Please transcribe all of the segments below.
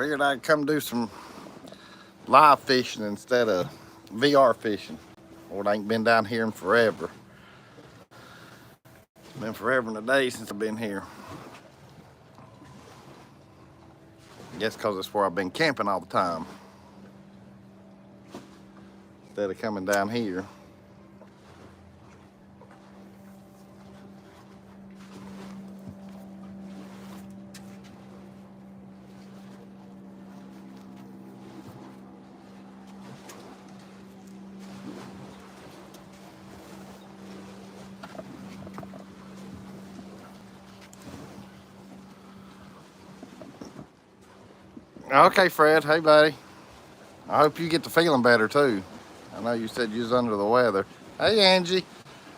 Figured I'd come do some live fishing instead of VR fishing. Lord, I ain't been down here in forever. It's been forever and a day since I've been here. I guess because it's where I've been camping all the time. Instead of coming down here. Okay, Fred. Hey, buddy. I hope you get to feeling better, too. I know you said you was under the weather. Hey, Angie.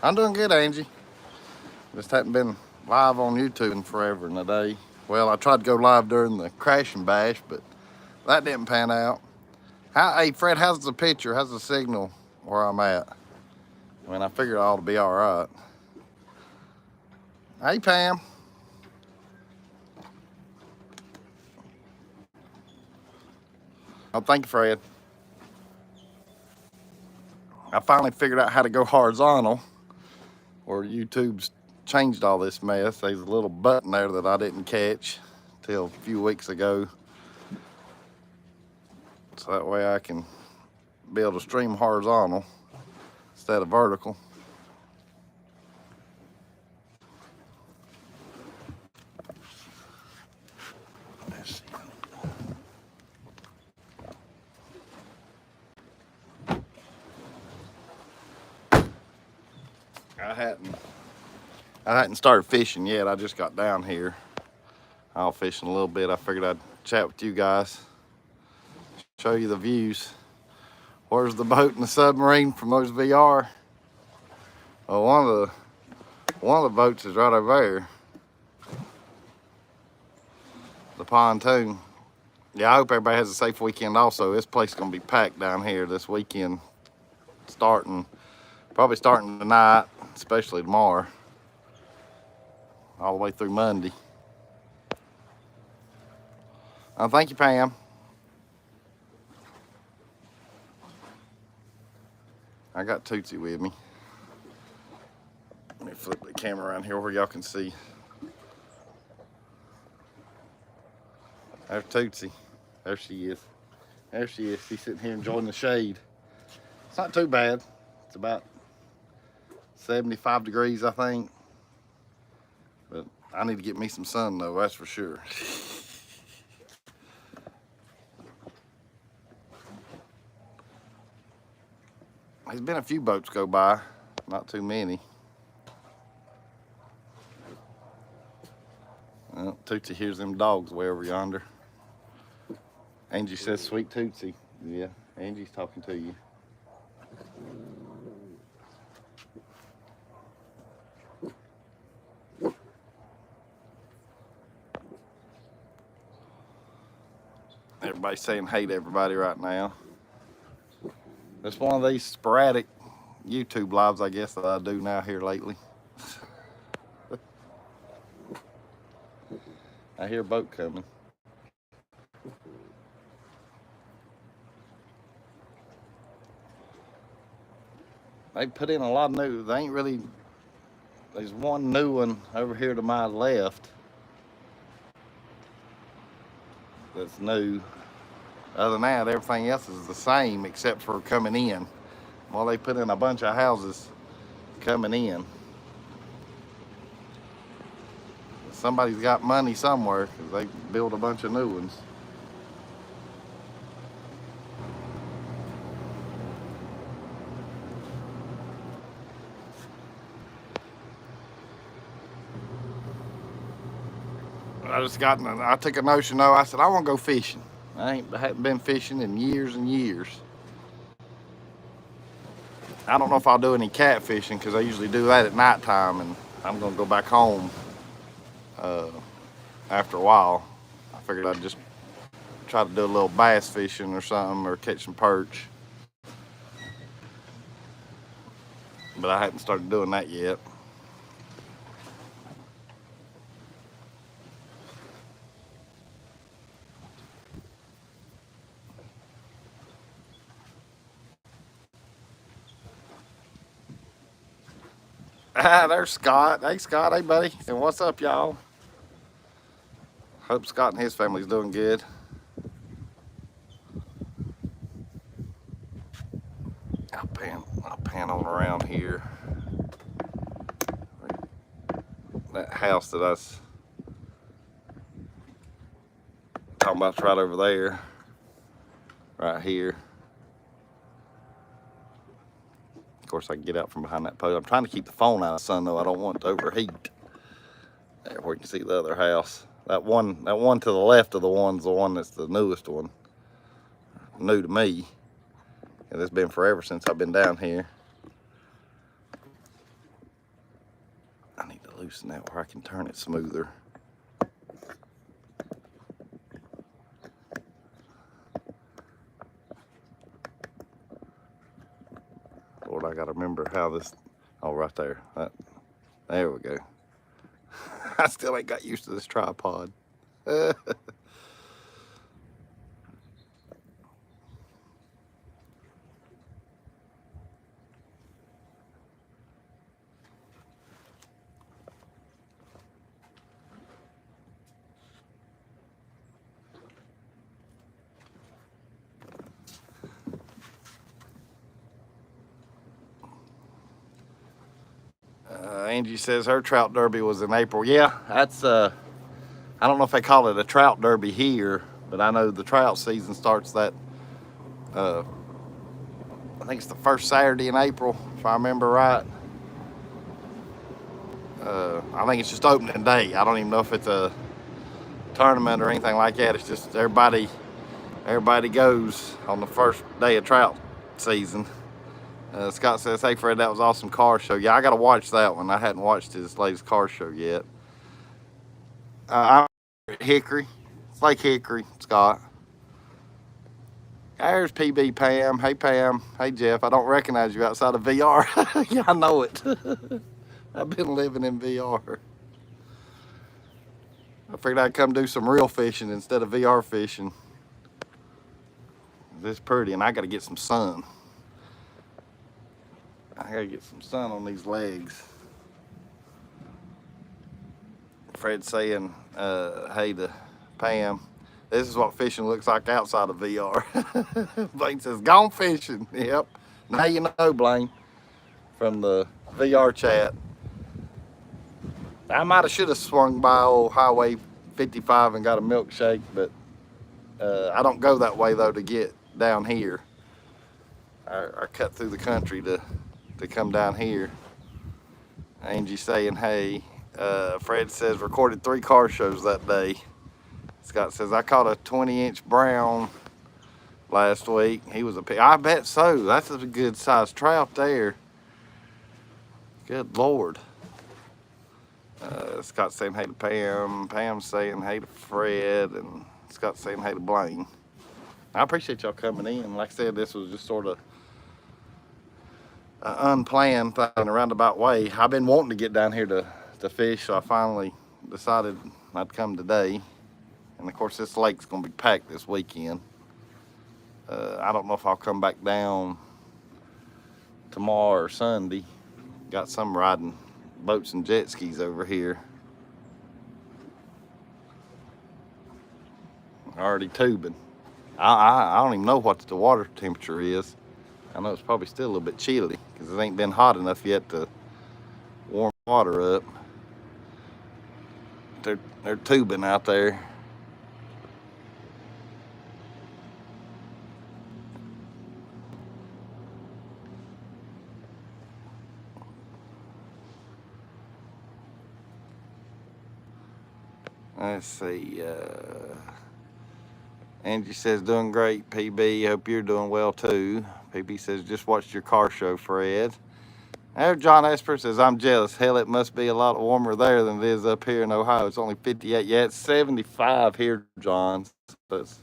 I'm doing good, Angie. Just hadn't been live on YouTube in forever and a day. Well, I tried to go live during the crash and bash, but that didn't pan out. Hey, Fred, how's the picture? How's the signal where I'm at? I mean, I figured it ought to be all right. Hey, Pam. Oh, thank you, Fred. I finally figured out how to go horizontal, where YouTube's changed all this mess. There's a little button there that I didn't catch till a few weeks ago. So that way I can be able to stream horizontal instead of vertical. I hadn't started fishing yet. I just got down here. I'll fishing a little bit. I figured I'd chat with you guys, show you the views. Where's the boat and the submarine from those VR? Well, one of the boats is right over there. The pontoon. Yeah, I hope everybody has a safe weekend also. This place is gonna be packed down here this weekend, probably starting tonight, especially tomorrow, all the way through Monday. Thank you, Pam. I got Tootsie with me. Let me flip the camera around here where y'all can see. There's Tootsie. There she is. There she is. She's sitting here enjoying the shade. It's not too bad. It's about 75 degrees, I think. But I need to get me some sun, though, that's for sure. There's been a few boats go by, not too many. Well, Tootsie hears them dogs way over yonder. Angie says, sweet Tootsie. Yeah, Angie's talking to you. Everybody's saying hey to everybody right now. It's one of these sporadic YouTube lives, I guess, that I do now here lately. I hear a boat coming. They put in a lot of new, they ain't really, there's one new one over here to my left that's new. Other than that, everything else is the same except for coming in. Well, they put in a bunch of houses coming in. Somebody's got money somewhere because they built a bunch of new ones. I took a notion though. I said, I want to go fishing. I hadn't been fishing in years and years. I don't know if I'll do any catfishing because I usually do that at nighttime, and I'm going to go back home after a while. I figured I'd just try to do a little bass fishing or something, or catch some perch. But I hadn't started doing that yet. There's Scott. Hey, Scott. Hey, buddy. And what's up, y'all? Hope Scott and his family's doing good. I'll pan on around here. That house that I was talking about's right over there. Right here. Of course, I can get out from behind that post. I'm trying to keep the phone out of the sun, though. I don't want it to overheat. There, where you can see the other house. That one to the left of the one's the one that's the newest one. New to me. And it's been forever since I've been down here. I need to loosen that where I can turn it smoother. Lord, I gotta remember how this, oh, right there. There we go. I still ain't got used to this tripod. Angie says her trout derby was in April. Yeah, that's, I don't know if they call it a trout derby here, but I know the trout season starts that, I think it's the first Saturday in April, if I remember right. I think it's just opening day. I don't even know if it's a tournament or anything like that. It's just everybody goes on the first day of trout season. Scott says, hey Fred, that was awesome car show. Yeah, I gotta watch that one. I hadn't watched his latest car show yet. I'm at Hickory. It's Lake Hickory, Scott. There's PB Pam. Hey Pam. Hey Jeff. I don't recognize you outside of VR. Yeah, I know it. I've been living in VR. I figured I'd come do some real fishing instead of VR fishing. This pretty, and I gotta get some sun. I gotta get some sun on these legs. Fred's saying, hey to Pam, this is what fishing looks like outside of VR. Blaine says, gone fishing. Yep. Now you know, Blaine, from the VR chat. I should have swung by old Highway 55 and got a milkshake, but I don't go that way though to get down here. I cut through the country to come down here. Angie saying, hey. Fred says, recorded 3 car shows that day. Scott says, I caught a 20-inch brown last week. He was I bet so. That's a good sized trout there. Good Lord. Scott saying hey to Pam. Pam saying hey to Fred. And Scott saying hey to Blaine. I appreciate y'all coming in. Like I said, this was just sort of an unplanned thing in a roundabout way. I've been wanting to get down here to fish, so I finally decided I'd come today. And of course, this lake's gonna be packed this weekend. I don't know if I'll come back down tomorrow or Sunday. Got some riding boats and jet skis over here. Already tubing. I don't even know what the water temperature is. I know it's probably still a little bit chilly because it ain't been hot enough yet to warm water up. They're tubing out there. Let's see. Angie says, doing great, PB. Hope you're doing well too. PB says, just watched your car show, Fred. There, John Esper says, I'm jealous. Hell, it must be a lot warmer there than it is up here in Ohio. It's only 58. Yeah, it's 75 here, John. So it's,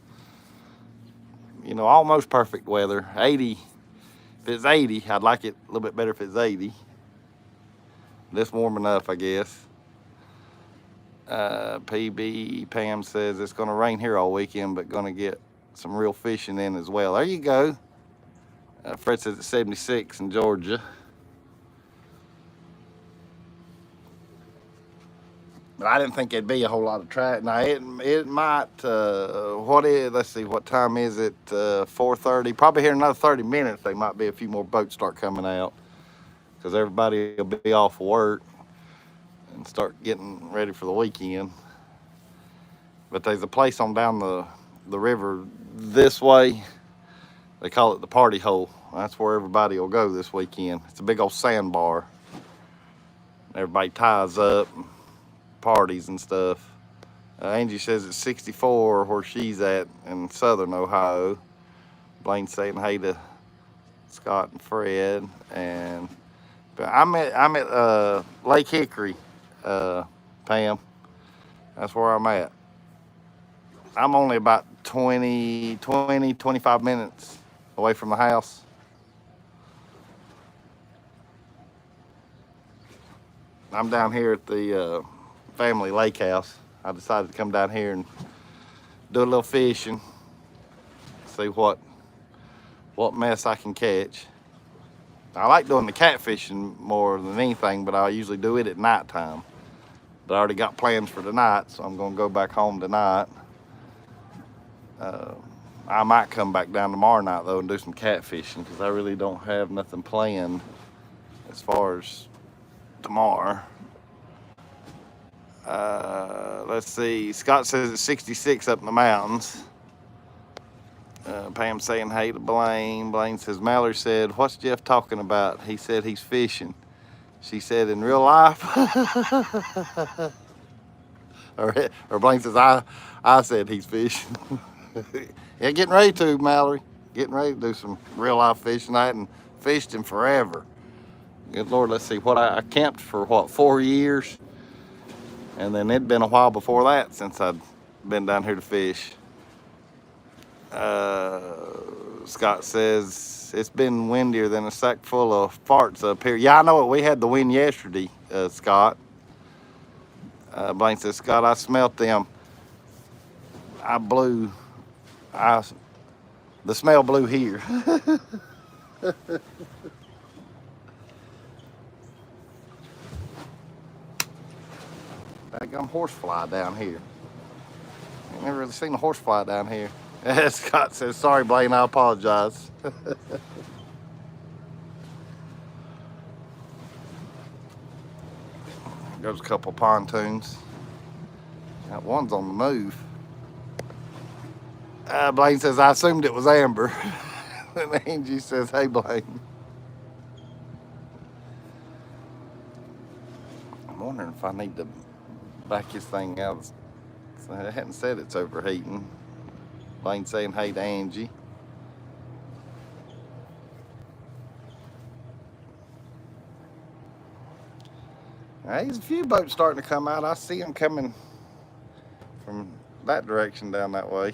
you know, almost perfect weather. 80. If it's 80, I'd like it a little bit better if it's 80. This warm enough, I guess. PB Pam says it's going to rain here all weekend, but going to get some real fishing in as well. There you go. Fred says it's 76 in Georgia. But I didn't think there'd be a whole lot of traffic. Now it might. Let's see, what time is it? 4:30. Probably here in another 30 minutes. There might be a few more boats start coming out because everybody will be off work and start getting ready for the weekend. But there's a place on down the river this way. They call it the Party Hole. That's where everybody will go this weekend. It's a big old sandbar. Everybody ties up, parties and stuff. Angie says it's 64 where she's at in southern Ohio. Blaine's saying hey to Scott and Fred. And but I'm at Lake Hickory, Pam. That's where I'm at. I'm only about 25 minutes away from the house. I'm down here at the family lake house. I decided to come down here and do a little fishing, see what mess I can catch. I like doing the catfishing more than anything, but I usually do it at nighttime. But I already got plans for tonight, so I'm gonna go back home tonight. I might come back down tomorrow night though and do some catfishing because I really don't have nothing planned as far as tomorrow. Let's see. Scott says it's 66 up in the mountains. Pam saying hey to Blaine. Blaine says Mallory said, "What's Jeff talking about?" He said he's fishing. She said, "In real life?" or Blaine says, I said he's fishing. Yeah, getting ready to, Mallory. Getting ready to do some real life fishing. I hadn't fished in forever. Good Lord, let's see. I camped for 4 years? And then it'd been a while before that since I'd been down here to fish. Scott says it's been windier than a sack full of farts up here. Yeah, I know it. We had the wind yesterday, Scott. Blaine says, Scott, I smelt them. The smell blew here. I got a horsefly down here. I've never really seen a horsefly down here. Scott says, sorry, Blaine, I apologize. There's a couple pontoons. That one's on the move. Blaine says, I assumed it was Amber. And Angie says, hey, Blaine. I'm wondering if I need to back this thing out. I hadn't said it's overheating. Blaine saying hey to Angie. There's a few boats starting to come out. I see them coming from that direction down that way.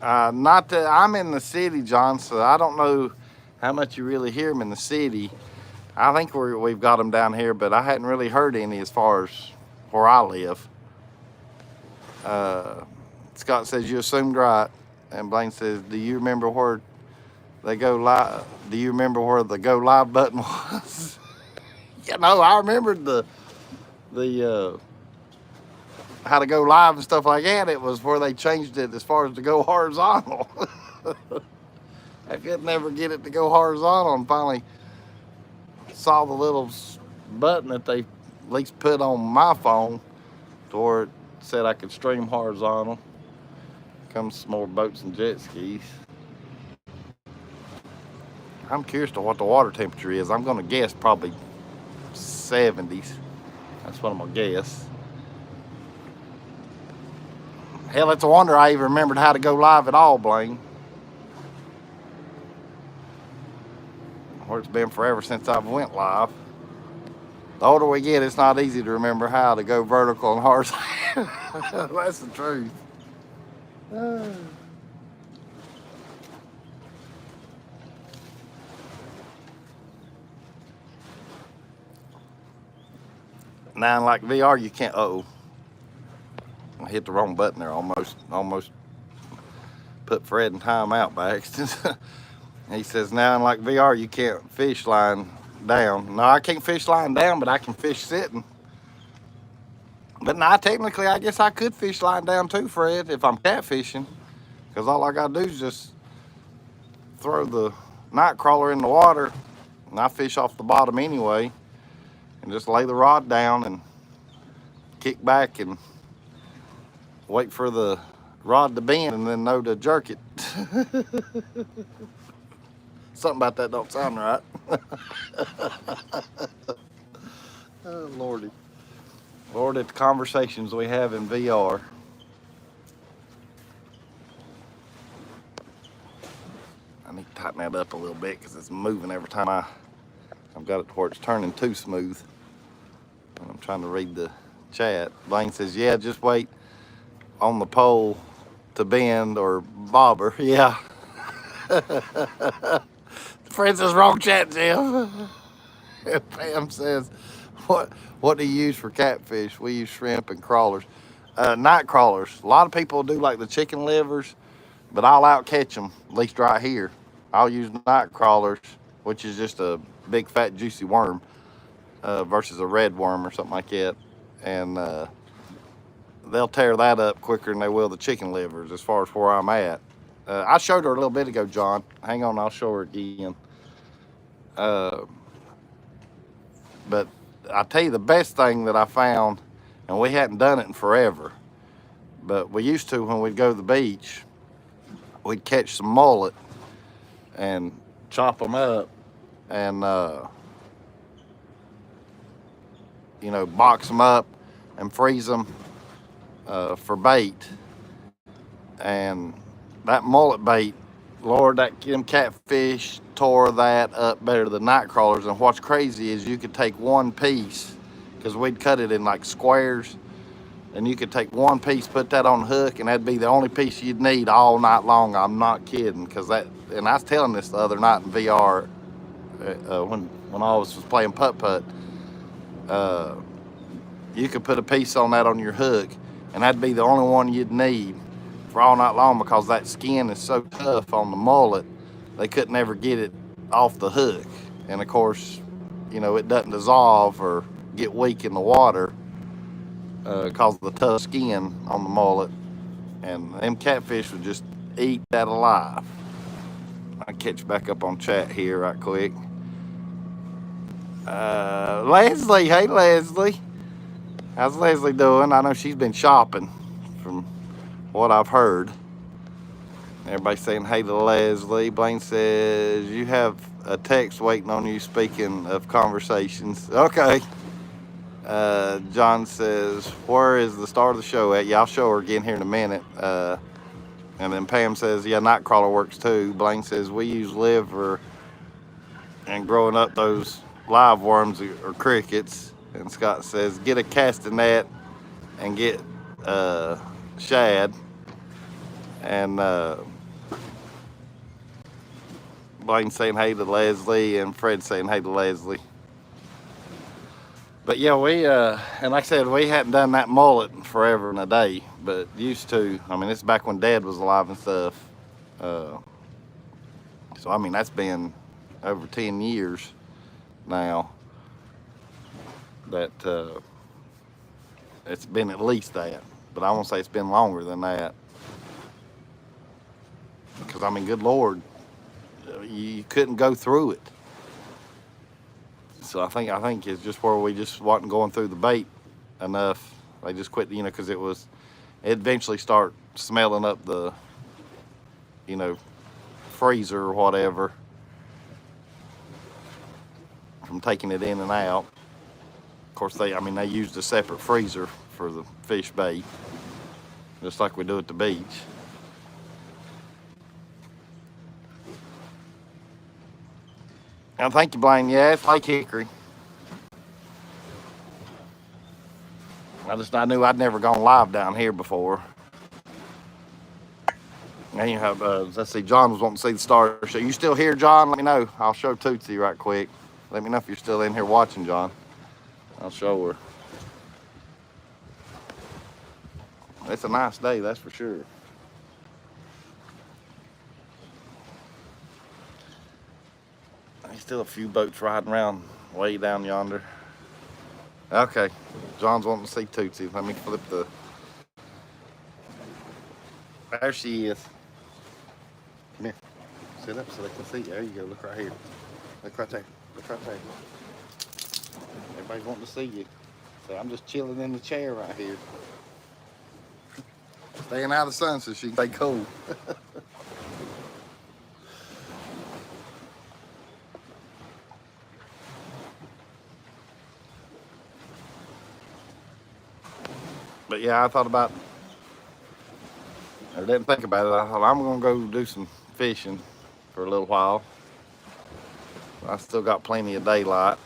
Not that I'm in the city, John, so I don't know how much you really hear them in the city. I think we've got them down here, but I hadn't really heard any as far as where I live. Scott says you assumed right, and Blaine says, do you remember where they go live? Do you remember where the go live button was? Yeah, no, I remembered the how to go live and stuff like that. It was where they changed it as far as to go horizontal. I could never get it to go horizontal, and finally saw the little button that they at least put on my phone to where it said I could stream horizontal. Comes some more boats and jet skis. I'm curious to what the water temperature is. I'm gonna guess probably 70s. That's what I'm gonna guess. Hell, it's a wonder I even remembered how to go live at all, Blaine. Or it's been forever since I've went live. The older we get, it's not easy to remember how to go vertical and horizontal. That's the truth. Now, like VR, you can't. I hit the wrong button there. Almost put Fred in timeout by accident. He says now, in like VR, you can't fish line down. No, I can't fish lying down, but I can fish sitting. But now, technically, I guess I could fish lying down too, Fred, if I'm catfishing. Because all I got to do is just throw the night crawler in the water, and I fish off the bottom anyway, and just lay the rod down and kick back and wait for the rod to bend and then know to jerk it. Something about that don't sound right. Oh, Lordy. Lord, at the conversations we have in VR. I need to tighten that up a little bit because it's moving every time I've got it to where it's turning too smooth. And I'm trying to read the chat. Blaine says, yeah, just wait on the pole to bend or bobber. Yeah. Fred says, wrong chat, Jim. Pam says, what do you use for catfish? We use shrimp and crawlers. Night crawlers. A lot of people do like the chicken livers, but I'll out catch them, at least right here. I'll use night crawlers, which is just a big fat juicy worm versus a red worm or something like that. And they'll tear that up quicker than they will the chicken livers as far as where I'm at. I showed her a little bit ago, John. Hang on, I'll show her again. But I'll tell you the best thing that I found, and we hadn't done it in forever, but we used to when we'd go to the beach, we'd catch some mullet and chop them up and, you know, box them up and freeze them for bait. And that mullet bait, Lord, them catfish tore that up better than night crawlers. And what's crazy is you could take one piece, because we'd cut it in like squares, and you could take one piece, put that on the hook, and that'd be the only piece you'd need all night long. I'm not kidding, because that, and I was telling this the other night in VR when I was playing putt-putt. You could put a piece on that on your hook, and that'd be the only one you'd need for all night long, because that skin is so tough on the mullet, they couldn't ever get it off the hook. And of course, you know, it doesn't dissolve or get weak in the water because of the tough skin on the mullet. And them catfish would just eat that alive. I'll catch back up on chat here right quick. Leslie, hey Leslie. How's Leslie doing? I know she's been shopping from what I've heard. Everybody saying hey to Leslie. Blaine says, you have a text waiting on you, speaking of conversations. Okay. John says, where is the start of the show at? Yeah, I'll show her again here in a minute. And then Pam says, yeah, Nightcrawler works too. Blaine says, we use liver and growing up those live worms or crickets. And Scott says, get a casting net and get shad. And Blaine saying hey to Leslie, and Fred saying hey to Leslie. But yeah, we, and like I said, we hadn't done that mullet in forever and a day, but used to. I mean, it's back when Dad was alive and stuff. So, I mean, that's been over 10 years now that it's been at least that. But I won't say it's been longer than that. Because, I mean, good Lord, you couldn't go through it. So I think it's just where we just wasn't going through the bait enough. They just quit, you know, because it eventually start smelling up the, you know, freezer or whatever from taking it in and out. Of course, they used a separate freezer for the fish bait, just like we do at the beach. And thank you, Blaine. Yeah, it's Lake Hickory. I knew I'd never gone live down here before. And you have, let's see, John was wanting to see the star show. You still here, John? Let me know. I'll show Tootsie right quick. Let me know if you're still in here watching, John. I'll show her. It's a nice day, that's for sure. There's still a few boats riding around way down yonder. Okay, John's wanting to see Tootsie. Let me flip the. There she is. Come here. Sit up so they can see you. There you go. Look right here. Look right there. Look right there. Everybody's wanting to see you. So I'm just chilling in the chair right here. Staying out of the sun so she can stay cool. But yeah, I thought about, I didn't think about it. I thought I'm gonna go do some fishing for a little while. I still got plenty of daylight.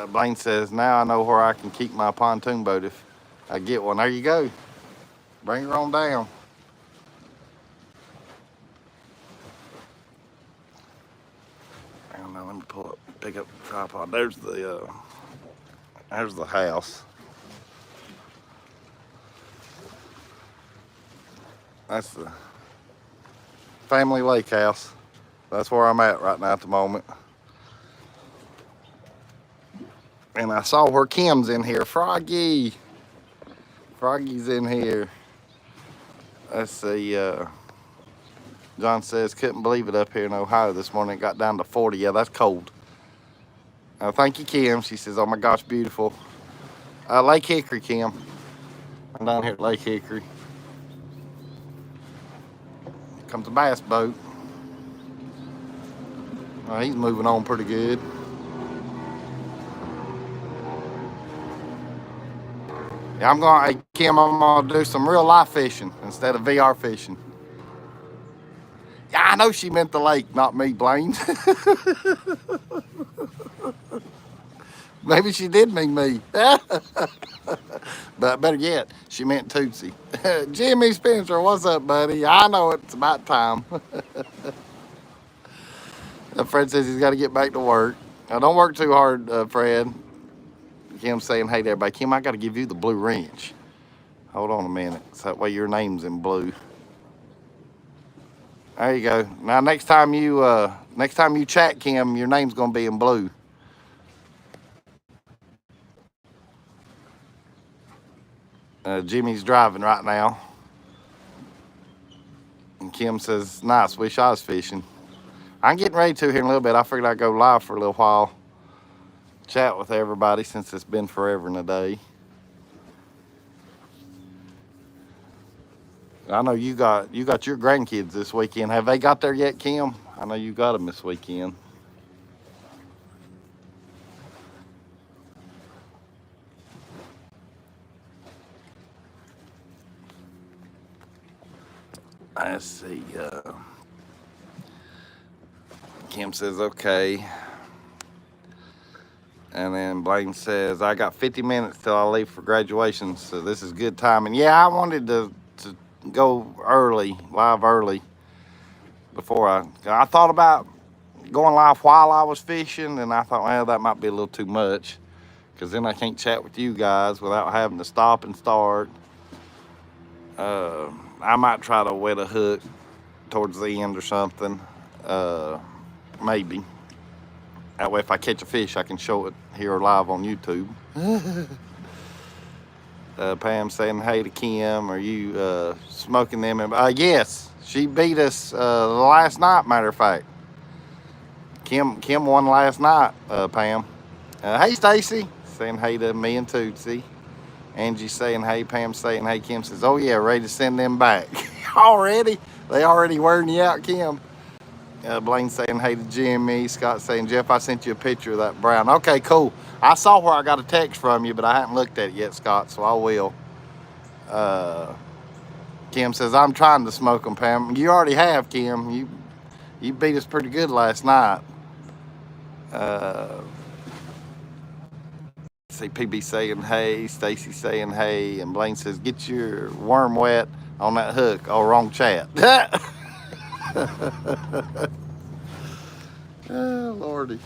Blaine says, now I know where I can keep my pontoon boat if I get one. There you go. Bring her on down. I don't know, let me pull up, pick up the tripod. There's the house. That's the family lake house. That's where I'm at right now at the moment. And I saw where Kim's in here. Froggy's in here. Let's see. John says, couldn't believe it up here in Ohio this morning. It got down to 40. Yeah, that's cold. Thank you, Kim. She says, oh my gosh, beautiful. Lake Hickory, Kim. I'm down here at Lake Hickory. Here comes a bass boat. He's moving on pretty good. Yeah, hey, Kim, I'm gonna do some real life fishing instead of VR fishing. Yeah, I know she meant the lake, not me, Blaine. Maybe she did mean me. But better yet, she meant Tootsie. Jimmy Spencer, what's up, buddy? I know it's about time. Fred says he's got to get back to work. Now, don't work too hard, Fred. Kim's saying, hey there, everybody. Kim, I got to give you the blue wrench. Hold on a minute. So that way your name's in blue. There you go. Now, next time you chat, Kim, your name's going to be in blue. Jimmy's driving right now. And Kim says, nice, wish I was fishing. I'm getting ready to here in a little bit. I figured I'd go live for a little while. Chat with everybody since it's been forever and a day. I know you got your grandkids this weekend. Have they got there yet, Kim? I know you got them this weekend. Let's see. Kim says, okay. And then Blaine says, I got 50 minutes till I leave for graduation, so this is good timing. Yeah, I wanted to go early, live early, before I thought about going live while I was fishing, and I thought, well, that might be a little too much, because then I can't chat with you guys without having to stop and start. I might try to wet a hook towards the end or something, maybe. That way, if I catch a fish, I can show it here live on YouTube. Pam saying, hey to Kim, are you smoking them? Yes, she beat us last night, matter of fact. Kim won last night, Pam. Hey, Stacy, saying hey to me and Tootsie. Angie saying hey, Pam saying hey, Kim says, oh yeah, ready to send them back. Already? They already wearing you out, Kim. Blaine saying hey to Jimmy. Scott saying, Jeff, I sent you a picture of that brown. Okay, cool. I saw where I got a text from you, but I haven't looked at it yet, Scott, so I will. Kim says, I'm trying to smoke them, Pam. You already have, Kim. You beat us pretty good last night. See PB saying hey, Stacy saying hey, and Blaine says, get your worm wet on that hook. Oh, wrong chat. Oh, Lordy.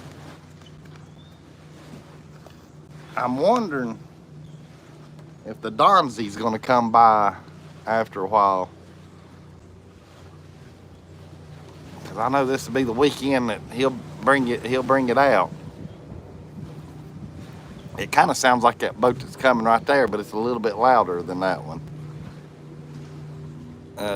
I'm wondering if the Donzie's going to come by after a while. Because I know this will be the weekend that he'll bring it out. It kind of sounds like that boat that's coming right there, but it's a little bit louder than that one.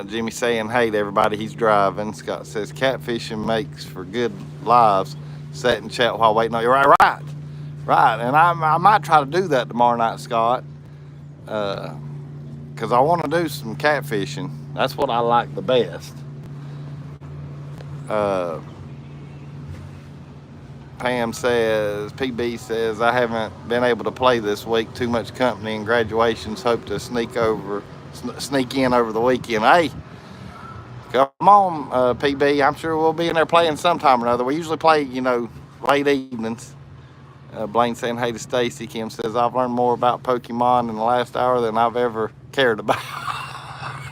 Jimmy saying, hey to everybody, he's driving. Scott says, catfishing makes for good lives. Sit and chat while waiting on you. Right. And I might try to do that tomorrow night, Scott, because I want to do some catfishing. That's what I like the best. Pam says, PB says, I haven't been able to play this week. Too much company and graduations. Hope to sneak in over the weekend. Hey, come on, PB. I'm sure we'll be in there playing sometime or another. We usually play, late evenings. Blaine saying, hey to Stacy. Kim says, I've learned more about Pokemon in the last hour than I've ever cared about.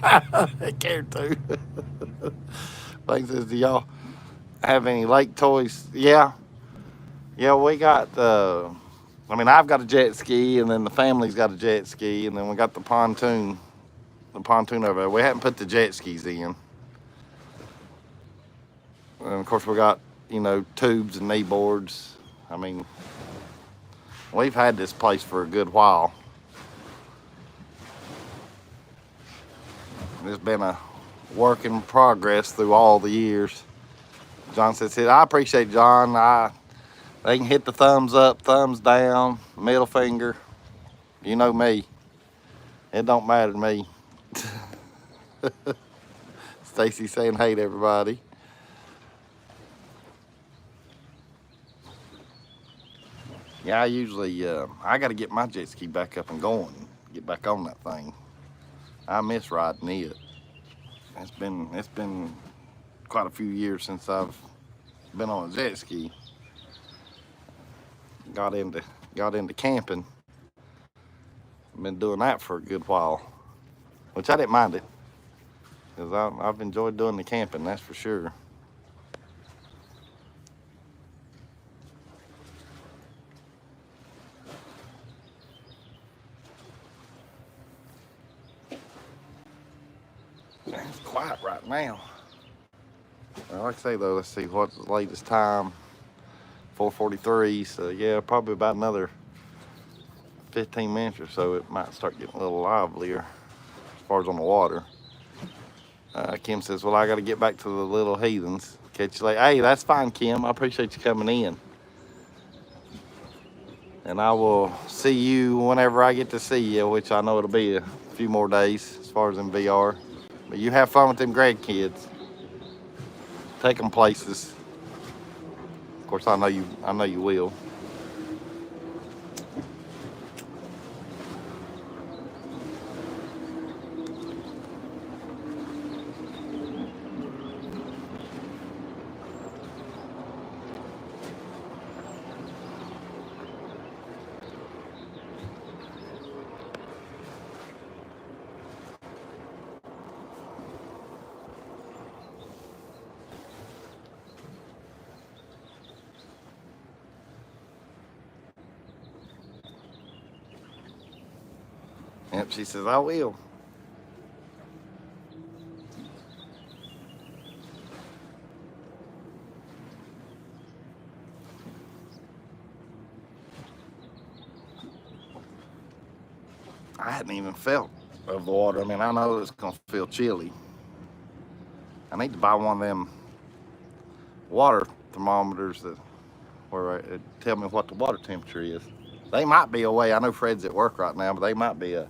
I cared to. Blaine says, do y'all have any lake toys? Yeah, we got, I've got a jet ski, and then the family's got a jet ski, and then we got the pontoon over there. We haven't put the jet skis in. And of course we got, tubes and knee boards. We've had this place for a good while. It's been a work in progress through all the years. John says, I appreciate it, John. They can hit the thumbs up, thumbs down, middle finger. You know me. It don't matter to me. Stacy saying hey to everybody. Yeah, I usually, I got to get my jet ski back up and going, get back on that thing. I miss riding it. It's been quite a few years since I've been on a jet ski. Got into camping. Been doing that for a good while, which I didn't mind it, because I've enjoyed doing the camping, that's for sure. It's quiet right now. Well, like I say though, let's see what's the latest time. 4:43. So yeah, probably about another 15 minutes or so, it might start getting a little livelier as far as on the water. Kim says, well, I got to get back to the little heathens. Catch you later. Hey, that's fine, Kim. I appreciate you coming in. And I will see you whenever I get to see you, which I know it'll be a few more days as far as in VR. But you have fun with them grandkids. Take them places. Of course, I know you will. Yep, she says, I will. I hadn't even felt of the water. I know it's gonna feel chilly. I need to buy one of them water thermometers where it tell me what the water temperature is. They might be a way. I know Fred's at work right now, but they might be a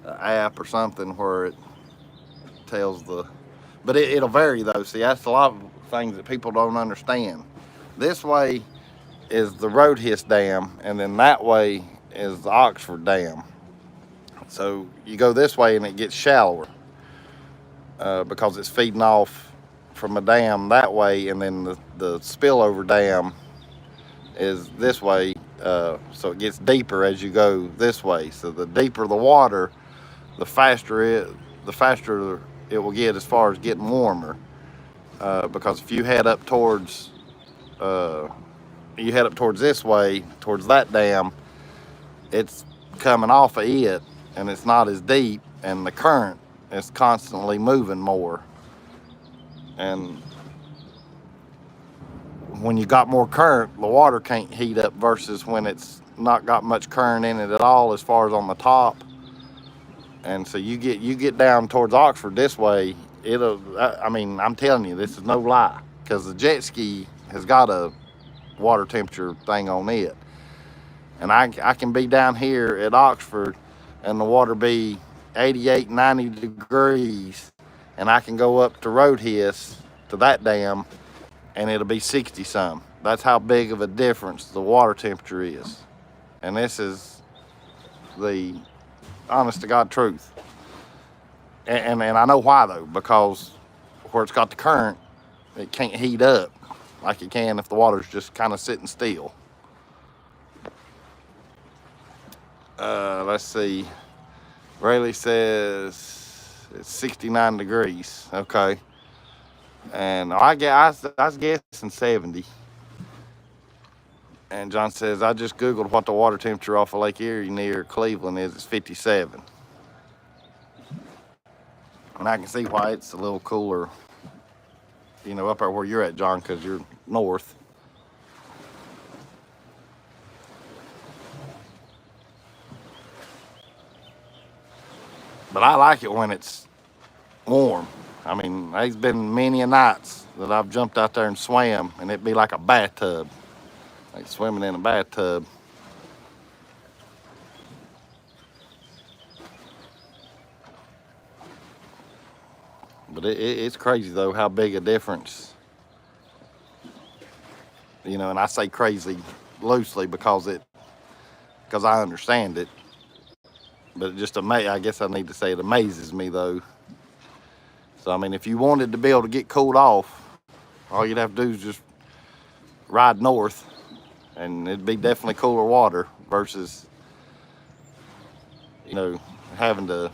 app or something where it tells but it'll vary though. See, that's a lot of things that people don't understand. This way is the Roadhiss Dam, and then that way is the Oxford Dam. So you go this way and it gets shallower because it's feeding off from a dam that way, and then the spillover dam is this way, so it gets deeper as you go this way. So the deeper the water, the faster it will get as far as getting warmer. Because if you head up towards this way, towards that dam, it's coming off of it, and it's not as deep, and the current is constantly moving more. And when you got more current, the water can't heat up versus when it's not got much current in it at all as far as on the top. And so you get down towards Oxford this way, I mean, I'm telling you, this is no lie, because the jet ski has got a water temperature thing on it. And I can be down here at Oxford and the water be 88, 90 degrees, and I can go up to Roadhead to that dam and it'll be 60 some. That's how big of a difference the water temperature is. And this is the honest to God truth. And I know why though, because where it's got the current, it can't heat up like it can if the water's just kind of sitting still. Let's see. Rayleigh says it's 69 degrees. Okay. And I was guessing 70. And John says, I just Googled what the water temperature off of Lake Erie near Cleveland is. It's 57. And I can see why it's a little cooler, you know, up there where you're at, John, because you're north. But I like it when it's warm. I mean, there's been many a nights that I've jumped out there and swam, and it'd be like a bathtub, like swimming in a bathtub. But it's crazy though how big a difference, you know. And I say crazy loosely because I understand it. But it just I guess I need to say it amazes me though. So I mean, if you wanted to be able to get cooled off, all you'd have to do is just ride north, and it'd be definitely cooler water versus, you know, having to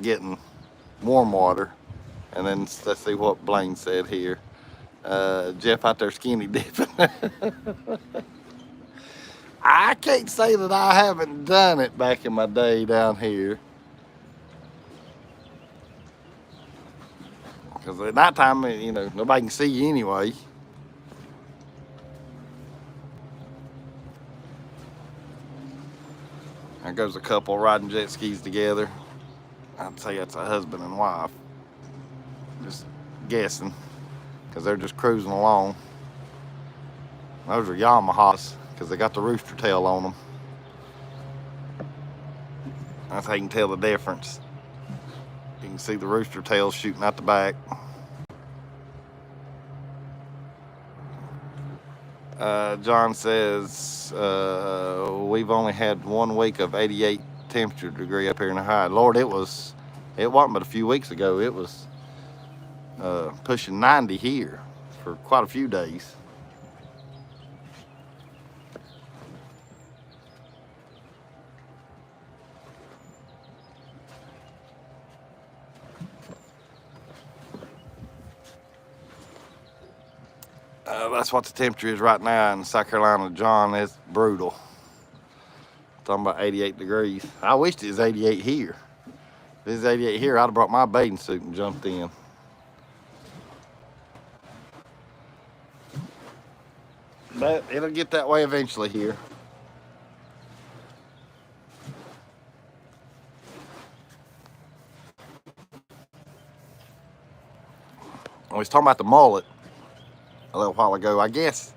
get in warm water. And then let's see what Blaine said here. Jeff out there skinny dipping. I can't say that I haven't done it back in my day down here. Because at night time, you know, nobody can see you anyway. There goes a couple riding jet skis together. I'd say that's a husband and wife. Just guessing, because they're just cruising along. Those are Yamahas, because they got the rooster tail on them. That's how you can tell the difference. You can see the rooster tail shooting out the back. John says, we've only had 1 week of 88 temperature degree up here in the high. Lord, it wasn't but a few weeks ago. It was pushing 90 here for quite a few days. That's what the temperature is right now in South Carolina, John. It's brutal. Talking about 88 degrees. I wished it was 88 here. If it was 88 here, I'd have brought my bathing suit and jumped in. But it'll get that way eventually here. I was talking about the mullet a little while ago. I guess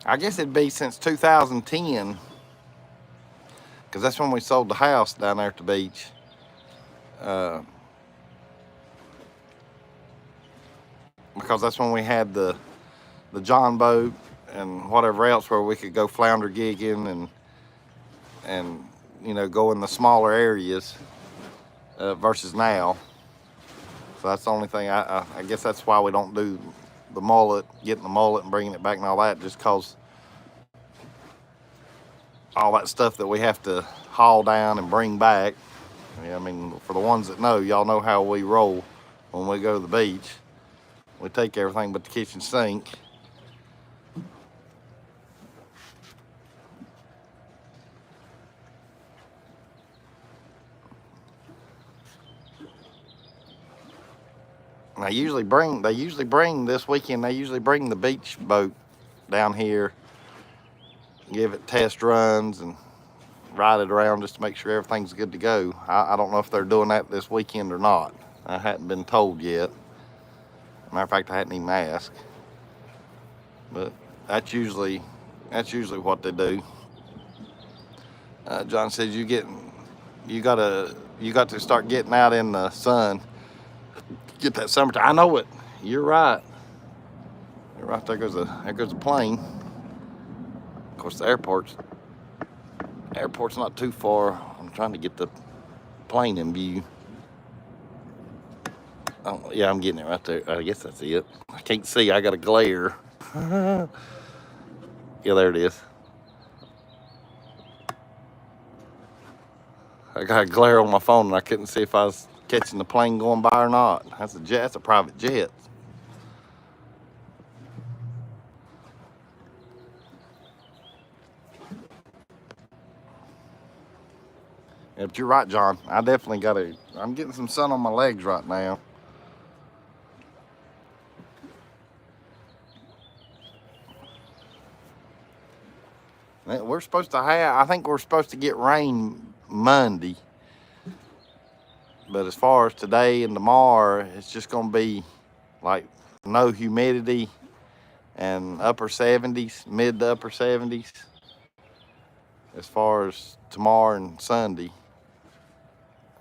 it'd be since 2010, because that's when we sold the house down there at the beach. Because that's when we had the John boat and whatever else where we could go flounder gigging and you know, go in the smaller areas versus now. So that's the only thing. I guess that's why we don't do the mullet, getting the mullet and bringing it back and all that, just cause all that stuff that we have to haul down and bring back. I mean, for the ones that know, y'all know how we roll when we go to the beach. We take everything but the kitchen sink. And they usually bring this weekend, they usually bring the beach boat down here, give it test runs and ride it around just to make sure everything's good to go. I don't know if they're doing that this weekend or not. I hadn't been told yet. Matter of fact, I hadn't even asked. But that's usually what they do. John says you got to start getting out in the sun. Get that summertime. I know it. You're right. You're right. There goes a plane. Of course, the airport's not too far. I'm trying to get the plane in view. Oh, yeah, I'm getting it right there. I guess that's it. I can't see. I got a glare. Yeah, there it is. I got a glare on my phone and I couldn't see if I was catching the plane going by or not. That's a jet. That's a private jet. Yeah, but you're right, John. I definitely I'm getting some sun on my legs right now. We're supposed to I think we're supposed to get rain Monday. But as far as today and tomorrow, it's just going to be like no humidity and upper 70s, mid to upper 70s. As far as tomorrow and Sunday.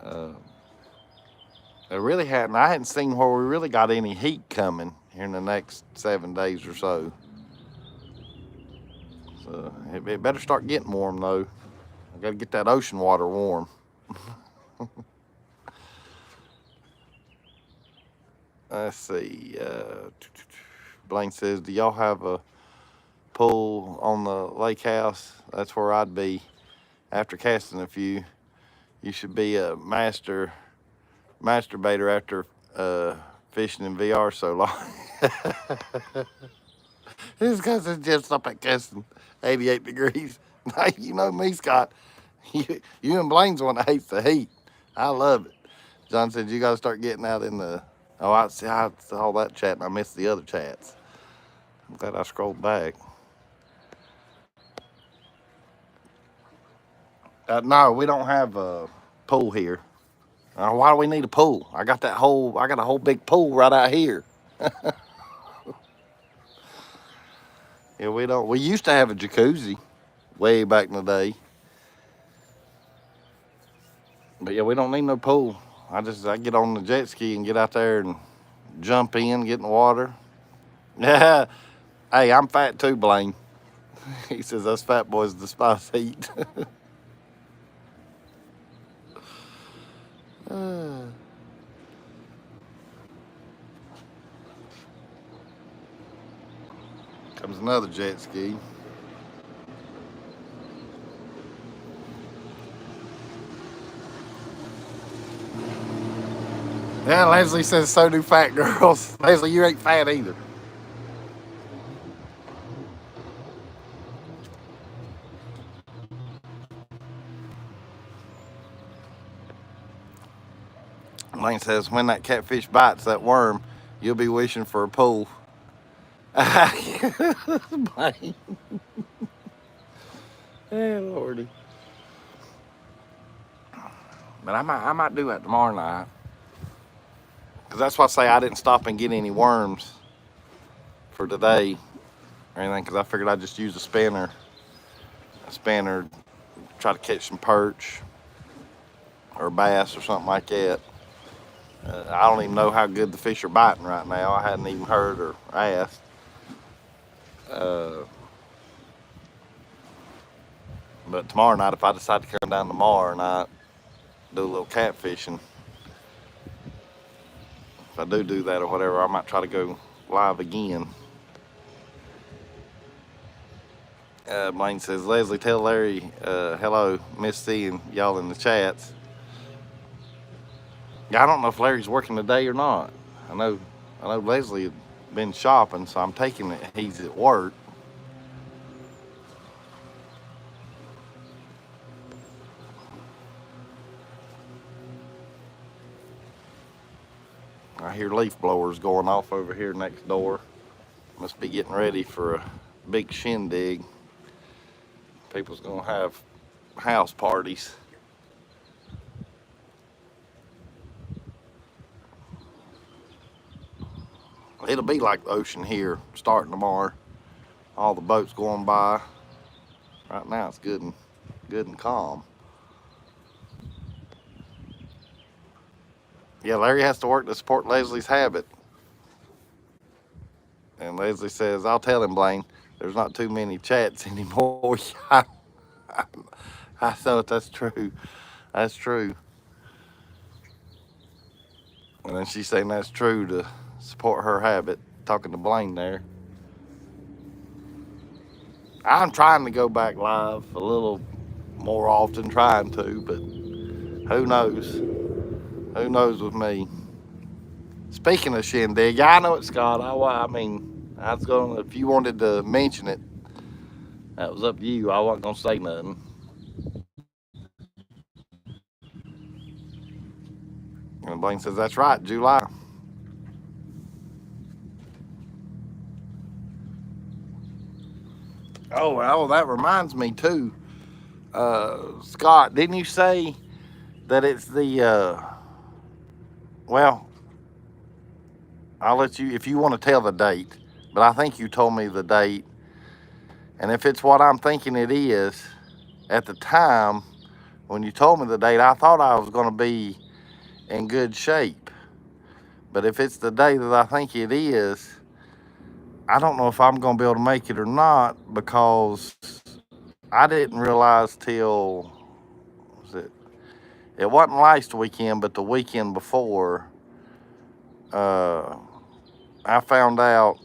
I hadn't seen where we really got any heat coming here in the next 7 days or so. So it better start getting warm though. I got to get that ocean water warm. Let's see. Blaine says, do y'all have a pool on the lake house? That's where I'd be after casting a few. You should be a masturbator after fishing in VR so long. This guy says just stop at casting 88 degrees. You know me, Scott. You and Blaine's one that hates the heat. I love it. John said you got to start getting out in the. Oh, I saw all that chat and I missed the other chats. I'm glad I scrolled back. No, we don't have a pool here. Why do we need a pool? I got a whole big pool right out here. Yeah, we don't. We used to have a jacuzzi way back in the day. But yeah, we don't need no pool. I get on the jet ski and get out there and jump in, get in the water. Yeah. Hey, I'm fat too, Blaine. He says us fat boys despise heat. Comes another jet ski. Yeah, Leslie says so do fat girls. Leslie, you ain't fat either. Lane says when that catfish bites that worm, you'll be wishing for a pool. Blaine. Hey, Lordy. But I might do that tomorrow night. Because that's why I say I didn't stop and get any worms for today or anything, because I figured I'd just use a spinner, try to catch some perch or bass or something like that. I don't even know how good the fish are biting right now. I hadn't even heard or asked. But tomorrow night, if I decide to come down tomorrow night, do a little catfishing, if I do that or whatever, I might try to go live again. Blaine says, Leslie, tell Larry hello, miss seeing y'all in the chats. I don't know if Larry's working today or not. I know Leslie had been shopping, so I'm taking it he's at work. I hear leaf blowers going off over here next door. Must be getting ready for a big shindig. People's gonna have house parties. It'll be like the ocean here starting tomorrow. All the boats going by. Right now it's good and calm. Yeah, Larry has to work to support Leslie's habit. And Leslie says, I'll tell him, Blaine, there's not too many chats anymore. I thought that's true. That's true. And then she's saying that's true to support her habit, talking to Blaine there. I'm trying to go back live a little more often, trying to, but who knows? Who knows with me? Speaking of Shindig, yeah, I know it, Scott. I mean, I was going to, if you wanted to mention it, that was up to you. I wasn't going to say nothing. And Blaine says, that's right, July. Oh, well, that reminds me, too. Scott, didn't you say that it's the, well, I'll let you, if you want to tell the date, but I think you told me the date. And if it's what I'm thinking it is, at the time, when you told me the date, I thought I was going to be in good shape. But if it's the day that I think it is, I don't know if I'm going to be able to make it or not, because I didn't realize till, it wasn't last weekend, but the weekend before, I found out,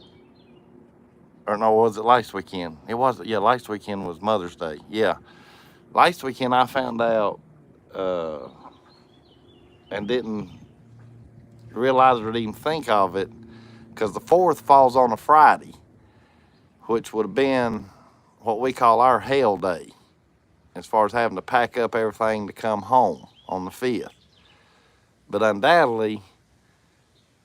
or no, was it last weekend? It was, yeah, last weekend was Mother's Day. Yeah. Last weekend I found out, and didn't realize or even think of it, because the 4th falls on a Friday, which would have been what we call our hell day, as far as having to pack up everything to come home on the 5th. But undoubtedly,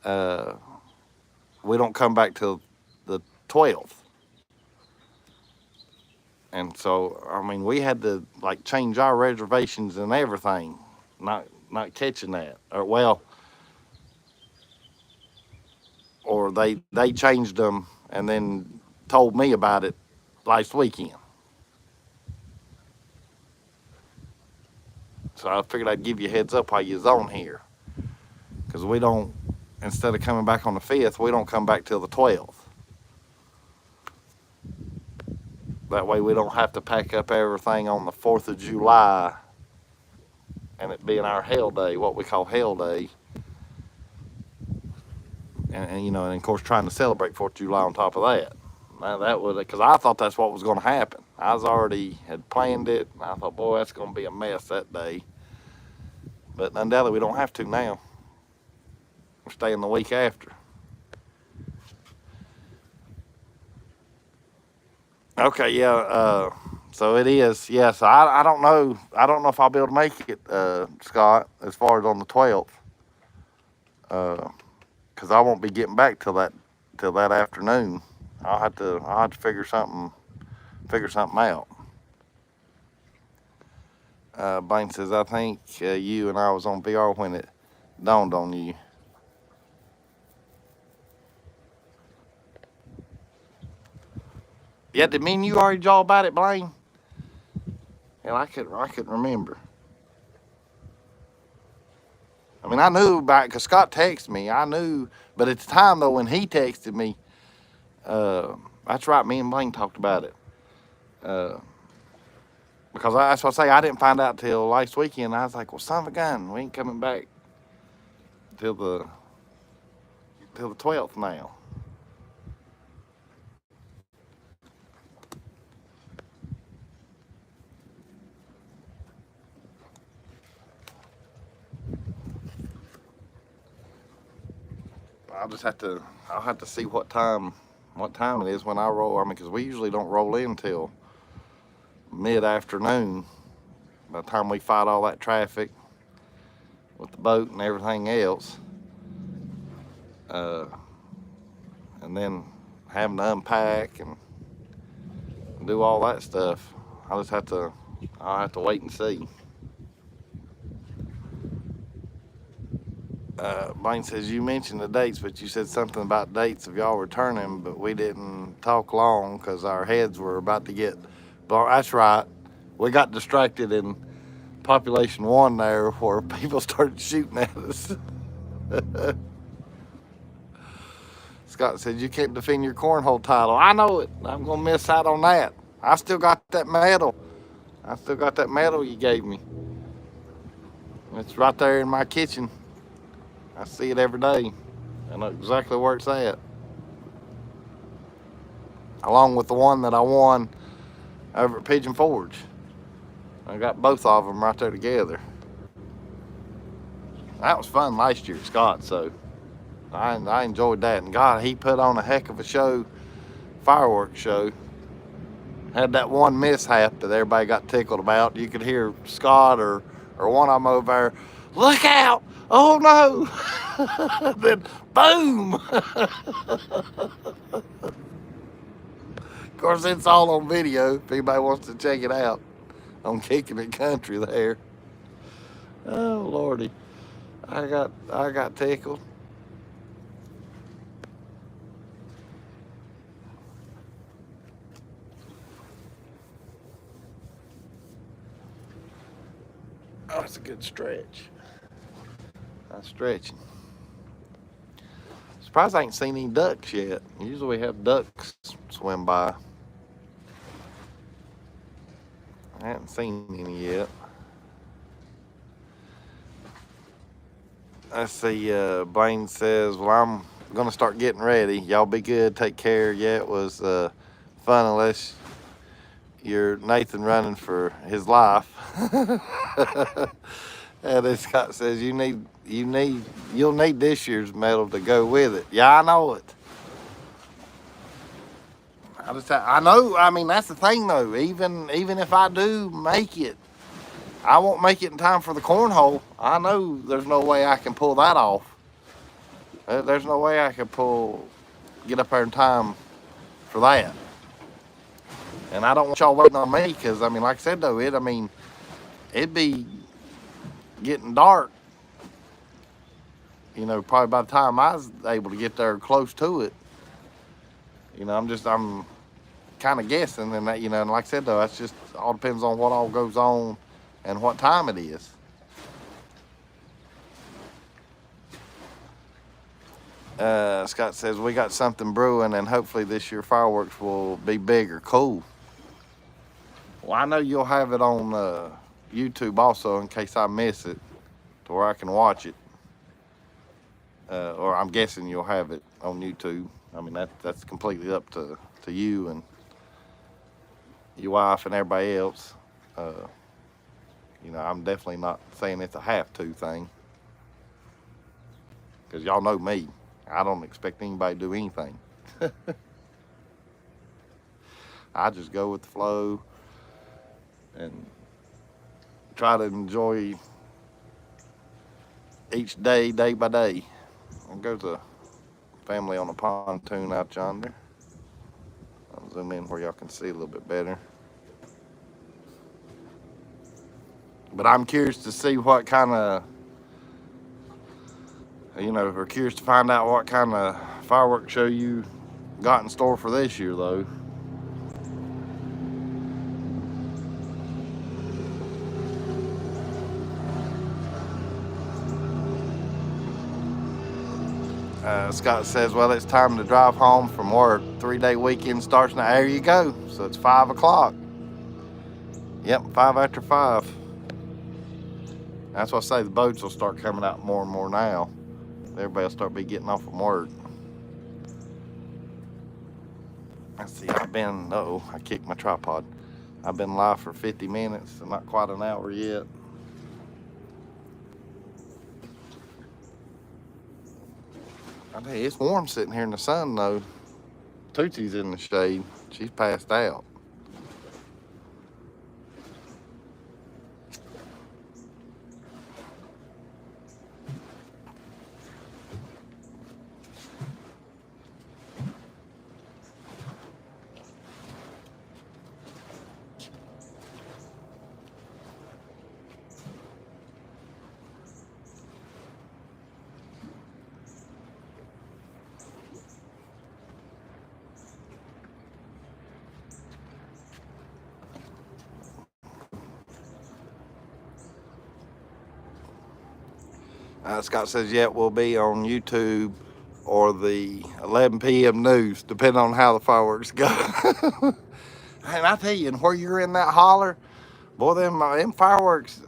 we don't come back till the 12th. And so, I mean, we had to like change our reservations and everything, not catching that. Or well, or they changed them and then told me about it last weekend. So I figured I'd give you a heads up while you're on here, because we don't, instead of coming back on the 5th, we don't come back till the 12th. That way we don't have to pack up everything on the 4th of July and it being our hell day, what we call hell day. And you know, and of course trying to celebrate 4th of July on top of that. Now that would, because I thought that's what was going to happen. I was already had planned it. And I thought, boy, that's going to be a mess that day. But undoubtedly we don't have to now. We're staying the week after. Okay, yeah. So it is. Yeah. So I don't know. I don't know if I'll be able to make it, Scott, as far as on the 12th, because I won't be getting back till that afternoon. I'll have to figure something out. Blaine says, I think you and I was on VR when it dawned on you. Yeah, did me and you already jaw about it, Blaine? Hell, I couldn't remember. I mean, I knew about it because Scott texted me. I knew, but at the time though, when he texted me, that's right. Me and Blaine talked about it. Because that's what I say. I didn't find out till last weekend. I was like, well, son of a gun, we ain't coming back till the 12th now. I'll have to see what time it is when I roll. I mean, because we usually don't roll in till mid-afternoon. By the time we fight all that traffic with the boat and everything else, and then having to unpack and do all that stuff, I'll have to wait and see. Blaine says, you mentioned the dates, but you said something about dates of y'all returning, but we didn't talk long because our heads were about to get blown. That's right. We got distracted in Population 1 there where people started shooting at us. Scott said, you can't defend your cornhole title. I know it. I'm going to miss out on that. I still got that medal. You gave me. It's right there in my kitchen. I see it every day. I know exactly where it's at. Along with the one that I won over at Pigeon Forge. I got both of them right there together. That was fun last year, Scott, so I enjoyed that. And God, he put on a heck of a show, fireworks show. Had that one mishap that everybody got tickled about. You could hear Scott or one of them over there, look out! Oh no! Then boom! Of course, it's all on video if anybody wants to check it out on Kicking It Country there. Oh Lordy, I got tickled. Oh, it's a good stretch. I'm stretching. Surprised I ain't seen any ducks yet. Usually we have ducks swim by. I haven't seen any yet. Let's see, Blaine says, well, I'm going to start getting ready. Y'all be good. Take care. Yeah, it was fun unless you're Nathan running for his life. And then Scott says, you'll need this year's medal to go with it. Yeah, I know it. I know. I mean, that's the thing, though. Even if I do make it, I won't make it in time for the cornhole. I know there's no way I can pull that off. There's no way I can get up there in time for that. And I don't want y'all waiting on me because, I mean, like I said, though, it'd be getting dark. You know, probably by the time I was able to get there close to it. You know, I'm kind of guessing, and that, you know, and like I said, though, that's just all depends on what all goes on and what time it is. Scott says, we got something brewing, and hopefully this year fireworks will be bigger. Cool. Well, I know you'll have it on YouTube also in case I miss it, to where I can watch it. Or I'm guessing you'll have it on YouTube. I mean, that's completely up to you and your wife and everybody else. You know, I'm definitely not saying it's a have-to thing. Because y'all know me. I don't expect anybody to do anything. I just go with the flow and try to enjoy each day, day by day. And goes a family on a pontoon out yonder. I'll zoom in where y'all can see a little bit better. But I'm curious to see what kind of, you know, we're curious to find out what kind of fireworks show you got in store for this year, though. Scott says, well, it's time to drive home from work. 3-day weekend starts now. There you go. So it's 5 o'clock. Yep, 5 after 5. That's why I say the boats will start coming out more and more now. Everybody will start getting off from work. Let's see, I kicked my tripod. I've been live for 50 minutes and not quite an hour yet. I tell you, it's warm sitting here in the sun, though. Tootsie's in the shade. She's passed out. Scott says, yeah, it will be on YouTube or the 11 p.m. news, depending on how the fireworks go. And I tell you, and where you're in that holler, boy, them fireworks,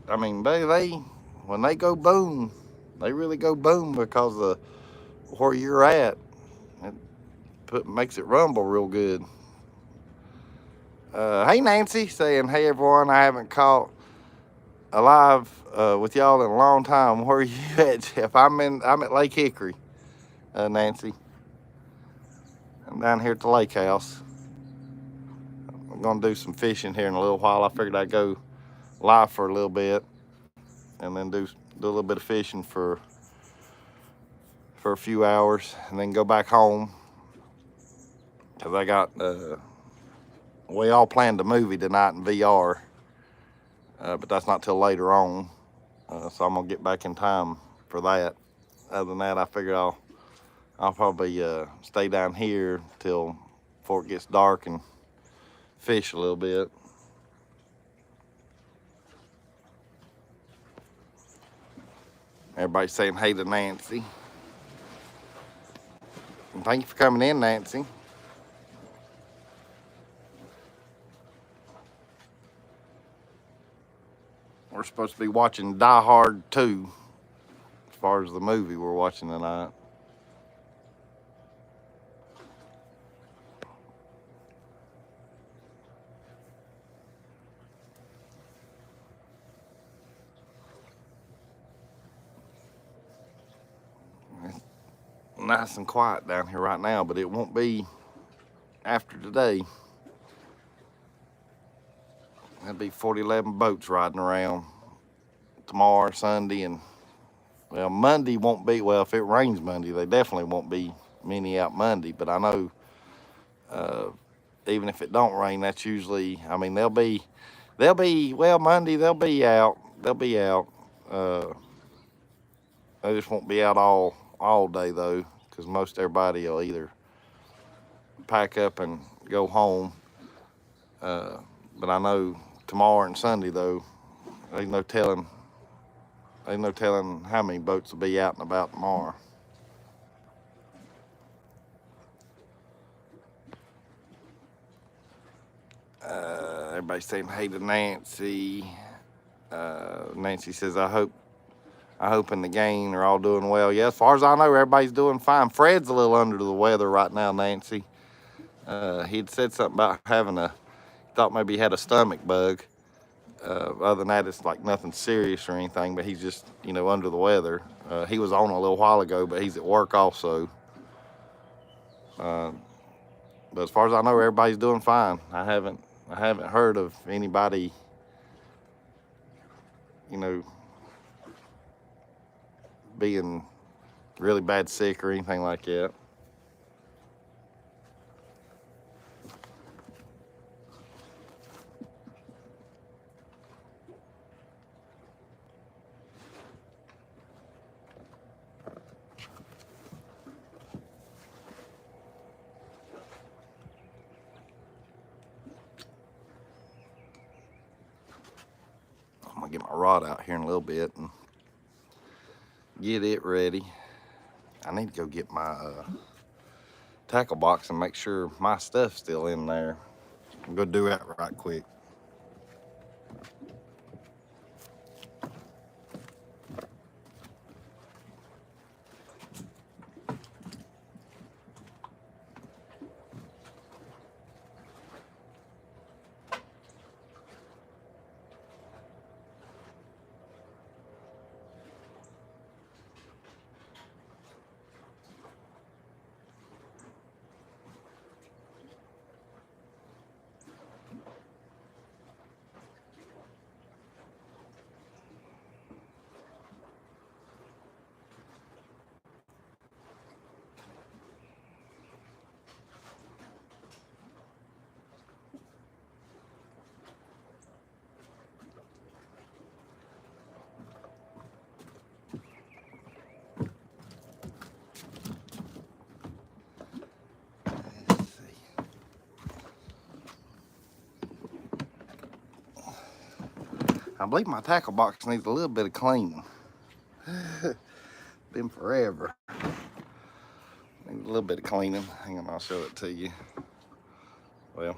I mean, when they go boom, they really go boom because of where you're at. It makes it rumble real good. Hey, Nancy, saying, hey, everyone, I haven't caught alive with y'all in a long time. Where are you at, Jeff? I'm at Lake Hickory, Nancy. I'm down here at the lake house. I'm gonna do some fishing here in a little while. I figured I'd go live for a little bit and then do a little bit of fishing for a few hours and then go back home. Cause I got we all planned a movie tonight in VR, but that's not till later on. So I'm gonna get back in time for that. Other than that, I figure I'll probably stay down here till before it gets dark and fish a little bit. Everybody's saying hey to Nancy. And thank you for coming in, Nancy. We're supposed to be watching Die Hard 2 as far as the movie we're watching tonight. It's nice and quiet down here right now, but it won't be after today. There'll be 11 boats riding around tomorrow, Sunday, and well, Monday won't be, well, if it rains Monday, they definitely won't be many out Monday, but I know even if it don't rain, that's usually, I mean, well, Monday they'll be out. They just won't be out all day though, because most everybody will either pack up and go home. But I know tomorrow and Sunday though, there's no telling how many boats will be out and about tomorrow. Everybody's saying hey to Nancy. Nancy says, I hope in the gang are all doing well. Yeah, as far as I know, everybody's doing fine. Fred's a little under the weather right now, Nancy. He'd said something about thought maybe he had a stomach bug. Other than that, it's like nothing serious or anything, but he's just, under the weather. He was on a little while ago, but he's at work also. But as far as I know, everybody's doing fine. I haven't heard of anybody, being really bad sick or anything like that. I'm gonna get my rod out here in a little bit and get it ready. I need to go get my tackle box and make sure my stuff's still in there. I'm gonna do that right quick. I believe my tackle box needs a little bit of cleaning. Been forever. Need a little bit of cleaning. Hang on, I'll show it to you. Well,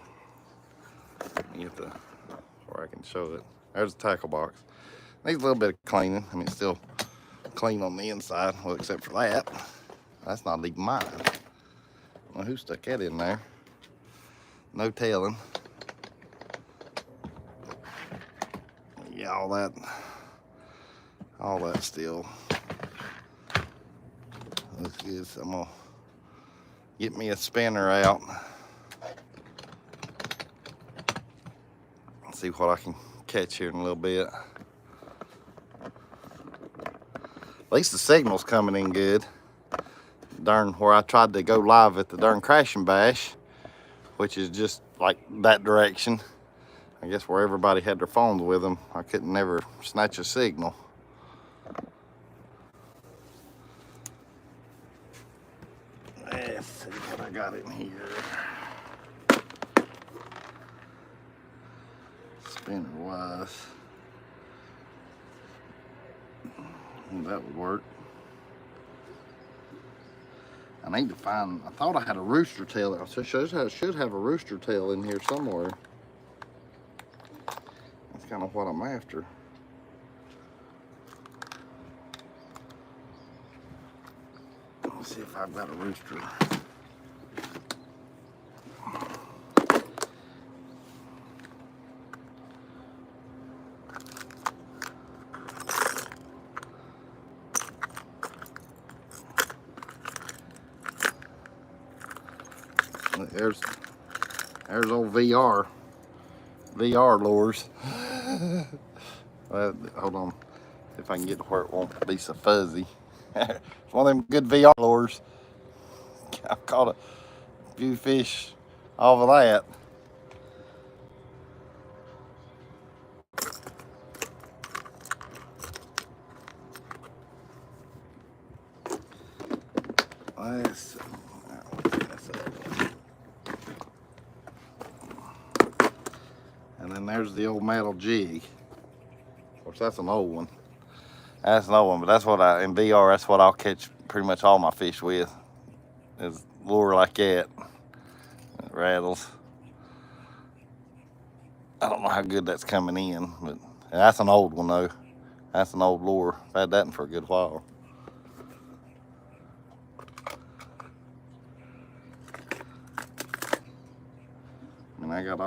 let me get the where I can show it. There's the tackle box. Needs a little bit of cleaning. I mean, it's still clean on the inside, well, except for that. That's not even mine. I don't know who stuck that in there. No telling. Yeah, all that still looks good. So I'm gonna get me a spinner out. See what I can catch here in a little bit. At least the signal's coming in good. Darn, where I tried to go live at the darn Crashing Bash, which is just like that direction. I guess where everybody had their phones with them, I couldn't never snatch a signal. Let's see what I got in here. Spinner wise, that would work. I need to find, I thought I had a rooster tail. I should have a rooster tail in here somewhere. That's kind of what I'm after. Let's see if I've got a rooster. There's old VR lures. Hold on, see if I can get to where it won't be so fuzzy. It's one of them good VR lures. I caught a few fish off of that. Let's and then there's the old metal jig. Of course, that's an old one. That's an old one, but that's what in VR, that's what I'll catch pretty much all my fish with, is lure like that. It rattles. I don't know how good that's coming in, but that's an old one though. That's an old lure. I've had that one for a good while. And I got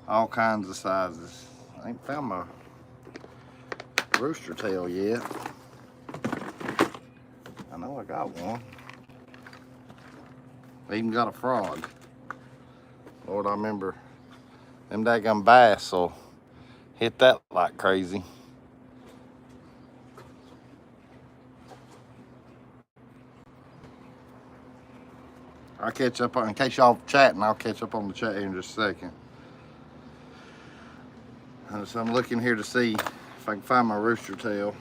all kinds of sizes. I ain't found my rooster tail yet. I know I got one. I even got a frog. Lord, I remember them daggum bass will hit that like crazy. I'll catch up on, in case y'all chatting, I'll catch up on the chat here in just a second. So I'm looking here to see if I can find my rooster tail.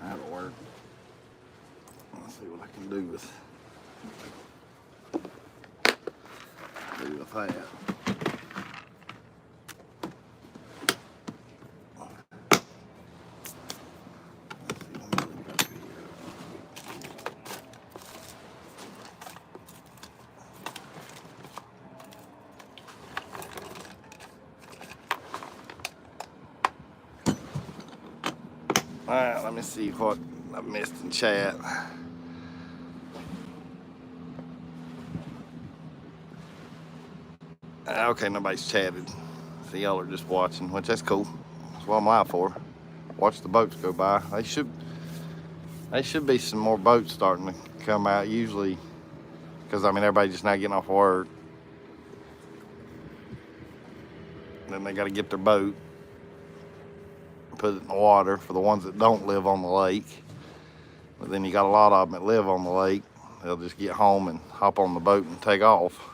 That'll work. Let's see what I can do with that. All right, let me see what I missed in chat. Okay, nobody's chatted. So y'all are just watching, which that's cool. That's what I'm live for. Watch the boats go by. They should be some more boats starting to come out usually, because I mean everybody's just not getting off work. Then they got to get their boat. put it in the water for the ones that don't live on the lake. But then you got a lot of them that live on the lake. They'll just get home and hop on the boat and take off.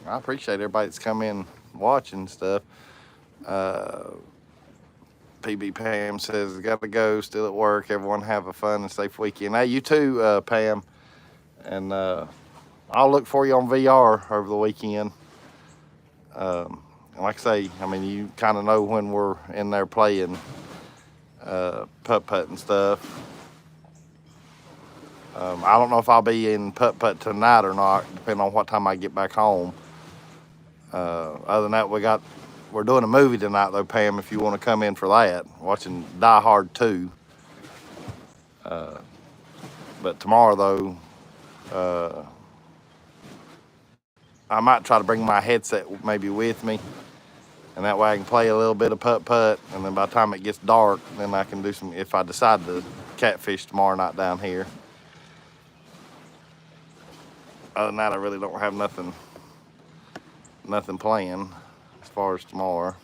I appreciate everybody that's come in watching stuff. PB Pam says, got to go, still at work. Everyone have a fun and safe weekend. Hey, you too, Pam. And I'll look for you on VR over the weekend. And like I say, I mean, you kind of know when we're in there playing putt-putt and stuff. I don't know if I'll be in putt-putt tonight or not, depending on what time I get back home. Other than that, we're doing a movie tonight, though, Pam, if you want to come in for that. Watching Die Hard 2. But tomorrow, though, I might try to bring my headset maybe with me. And that way I can play a little bit of putt-putt. And then by the time it gets dark, then I can do some, if I decide to catfish tomorrow night down here. Other than that, I really don't have nothing planned as far as tomorrow.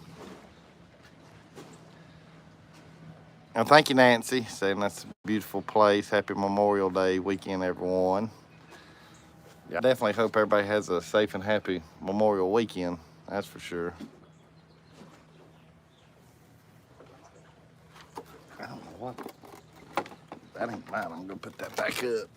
And thank you, Nancy, saying that's a beautiful place. Happy Memorial Day weekend, everyone. I definitely hope everybody has a safe and happy Memorial weekend. That's for sure. I don't know what. That ain't mine. I'm gonna put that back up.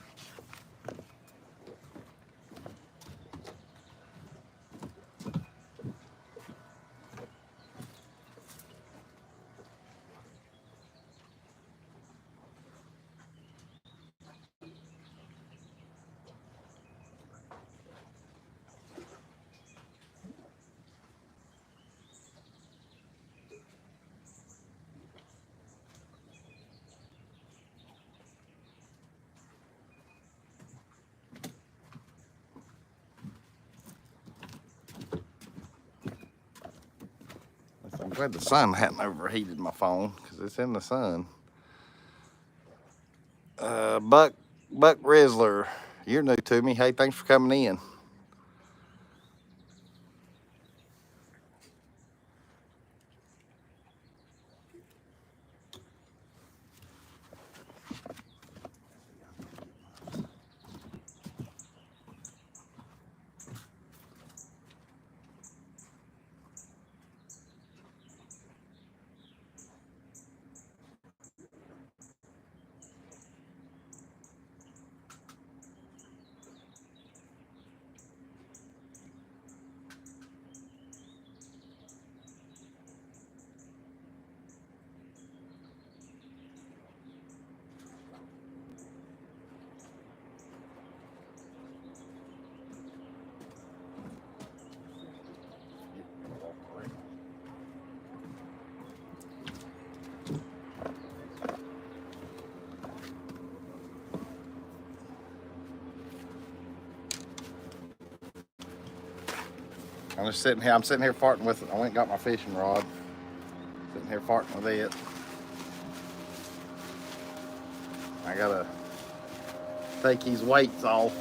I'm glad the sun hadn't overheated my phone because it's in the sun. Buck Rizzler, you're new to me. Hey, thanks for coming in. I'm sitting here farting with it. I went and got my fishing rod. Sitting here farting with it. I gotta take these weights off.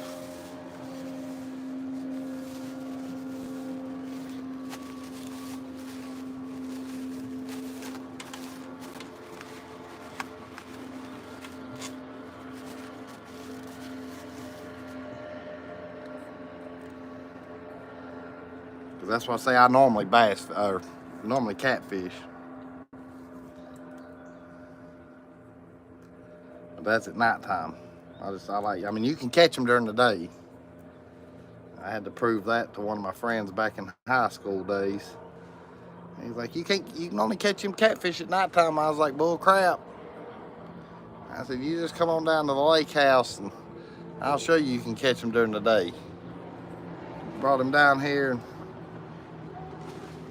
That's why I say I normally bass or normally catfish. But that's at nighttime. I mean, you can catch them during the day. I had to prove that to one of my friends back in high school days. He's like, you can only catch them catfish at nighttime. I was like, bull crap. I said, you just come on down to the lake house and I'll show you can catch them during the day. Brought him down here and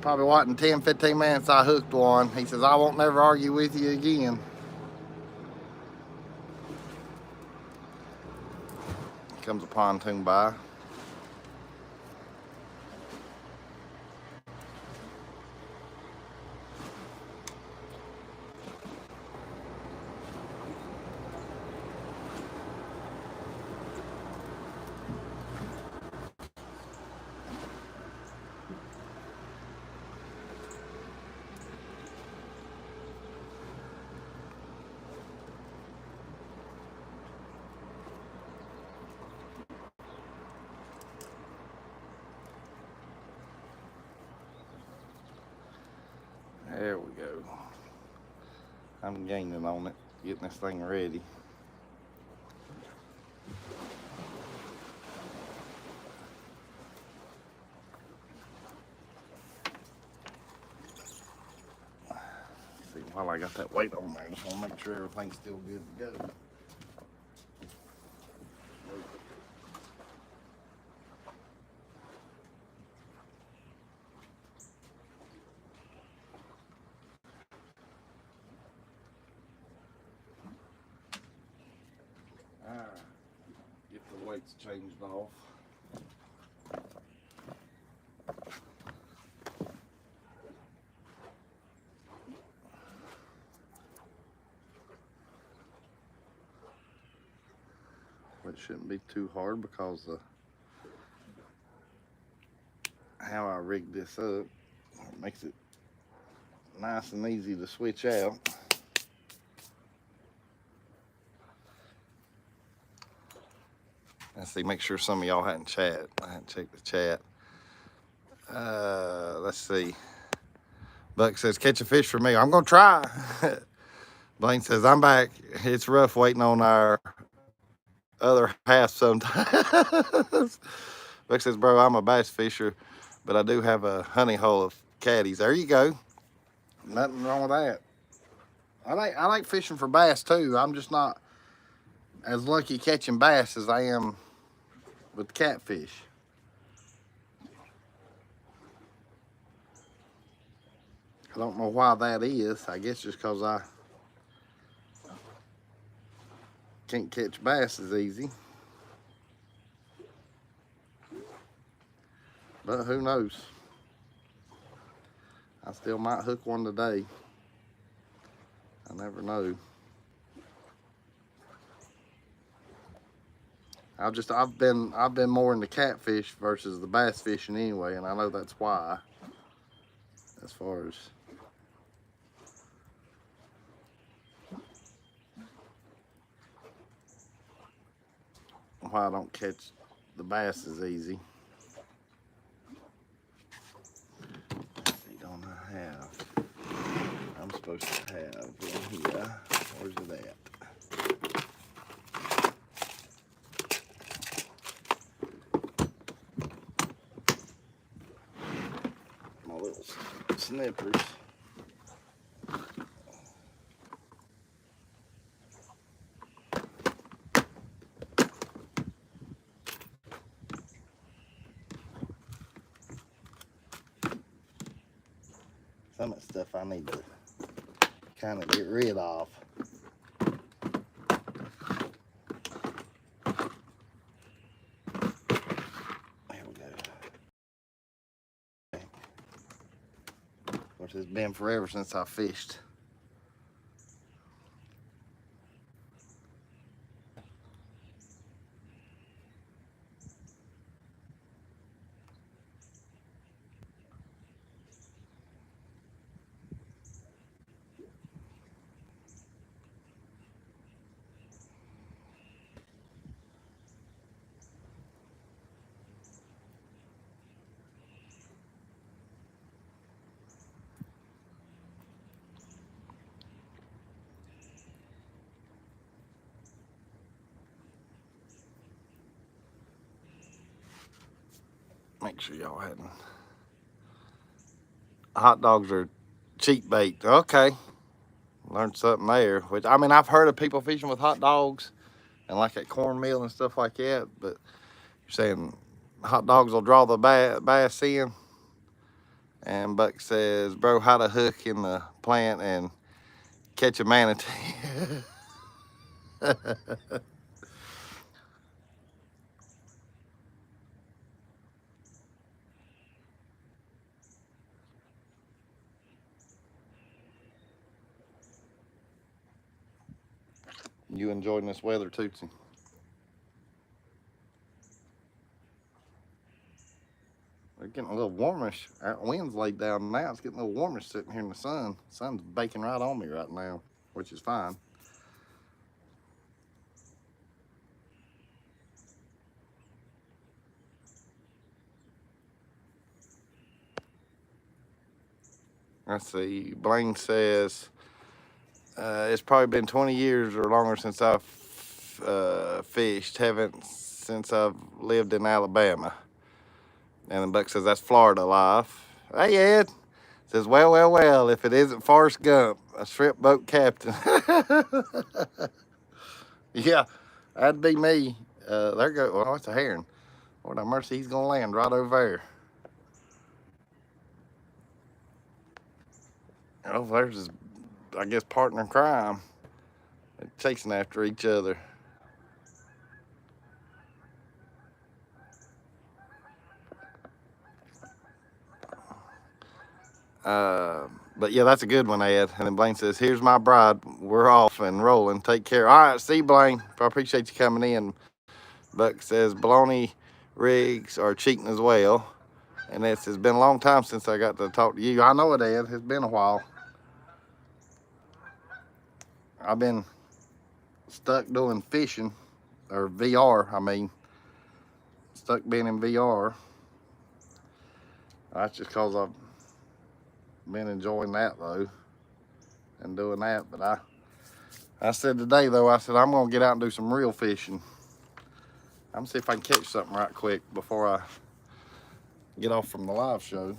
probably what, in 10, 15 minutes I hooked one. He says, I won't never argue with you again. Comes a pontoon by. There we go. I'm gaining on it, getting this thing ready. See, while I got that weight on there, I just want to make sure everything's still good to go. Get the weights changed off. It shouldn't be too hard because how I rigged this up makes it nice and easy to switch out. Let's see, make sure some of y'all hadn't chat. I hadn't checked the chat. Let's see. Buck says, catch a fish for me. I'm gonna try. Blaine says, I'm back. It's rough waiting on our other half sometimes. Buck says, bro, I'm a bass fisher, but I do have a honey hole of caddies. There you go. Nothing wrong with that. I like fishing for bass too. I'm just not as lucky catching bass as I am with catfish. I don't know why that is. I guess just because I can't catch bass as easy. But who knows? I still might hook one today. I never know. I've been more into catfish versus the bass fishing anyway, and I know that's why. As far as why I don't catch the bass as easy. Let's see, don't I have? I'm supposed to have in here. Where's it at? My little snippers. Some of the stuff I need to kind of get rid of. There we go. Of course, it's been forever since I fished. Make sure y'all hadn't. Hot dogs are cheap bait. Okay. Learned something there. Which, I mean, I've heard of people fishing with hot dogs and like at cornmeal and stuff like that, but you're saying hot dogs will draw the bass in? And Buck says, bro, how to hook in the plant and catch a manatee. You enjoying this weather, Tootsie? It's getting a little warmish. Our wind's laid down now. It's getting a little warmish sitting here in the sun. The sun's baking right on me right now, which is fine. Let's see. Blaine says it's probably been 20 years or longer since I've fished. Haven't since I've lived in Alabama. And then Buck says that's Florida life. Hey Ed says, well. If it isn't Forrest Gump, a shrimp boat captain. Yeah, that'd be me. There go. Oh, it's a heron. Lord have mercy, he's gonna land right over there. Oh, there's his, I guess, partner in crime. They're chasing after each other. But yeah, that's a good one, Ed. And then Blaine says, "Here's my bride. We're off and rolling. Take care." All right, see you, Blaine. I appreciate you coming in. Buck says, "Baloney rigs are cheating as well." And it's been a long time since I got to talk to you. I know it, Ed. It's been a while. I've been stuck doing fishing, or VR, I mean. Stuck being in VR. That's just because I've been enjoying that, though, and doing that. But I said today, though, I said I'm going to get out and do some real fishing. I'm going to see if I can catch something right quick before I get off from the live show.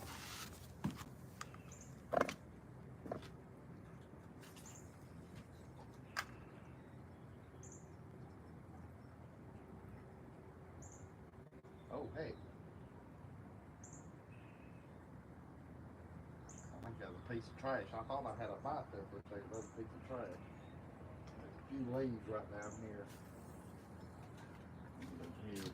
Oh, hey. I think that was a piece of trash. I thought I had a bite there for a second. That was a piece of trash. There's a few leaves right down here. Here.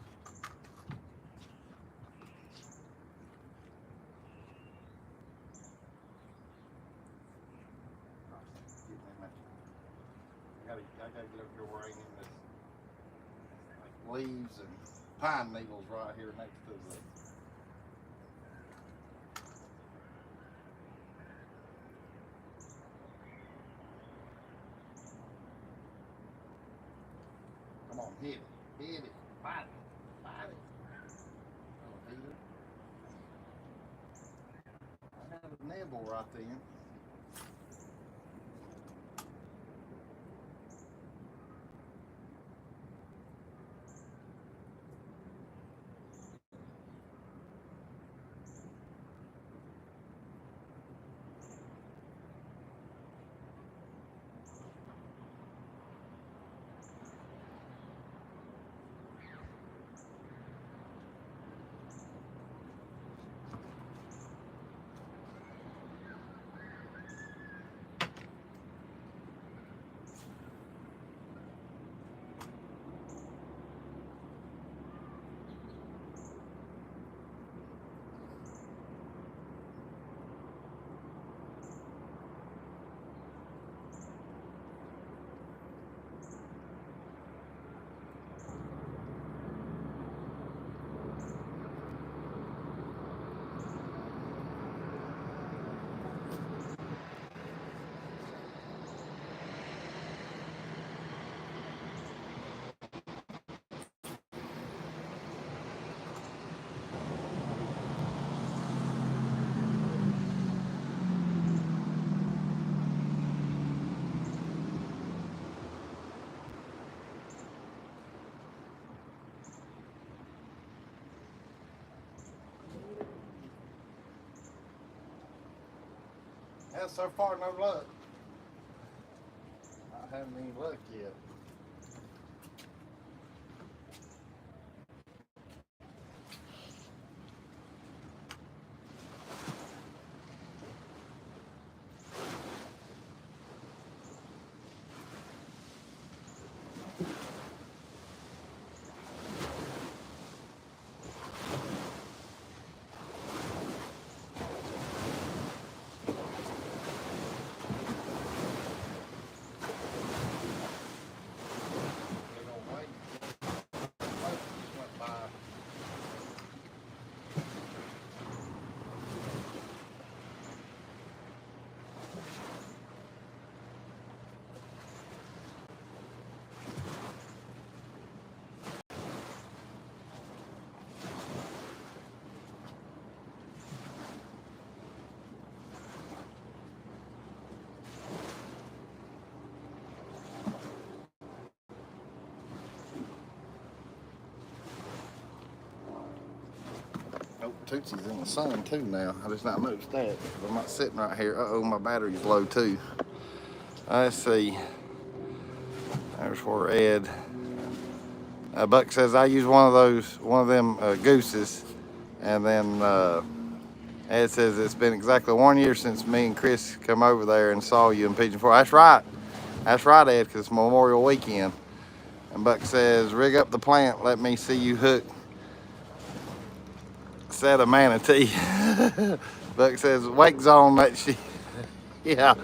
I gotta get up here where I ain't in this like leaves and pine needles right here next to the. Come on, hit it, bite it. Oh, hit it. I had a nibble right then. Yeah, so far no luck. I haven't any luck yet. Tootsie's in the sun too now. I just not noticed that. I'm not sitting right here. Uh-oh, my battery's low too. Let's see. There's where Ed. Buck says I use one of them gooses, and then Ed says it's been exactly 1 year since me and Chris come over there and saw you in Pigeon Forge. That's right, Ed, because it's Memorial Weekend. And Buck says rig up the plant, let me see you hook set of manatee. Buck says wake zone that she, yeah,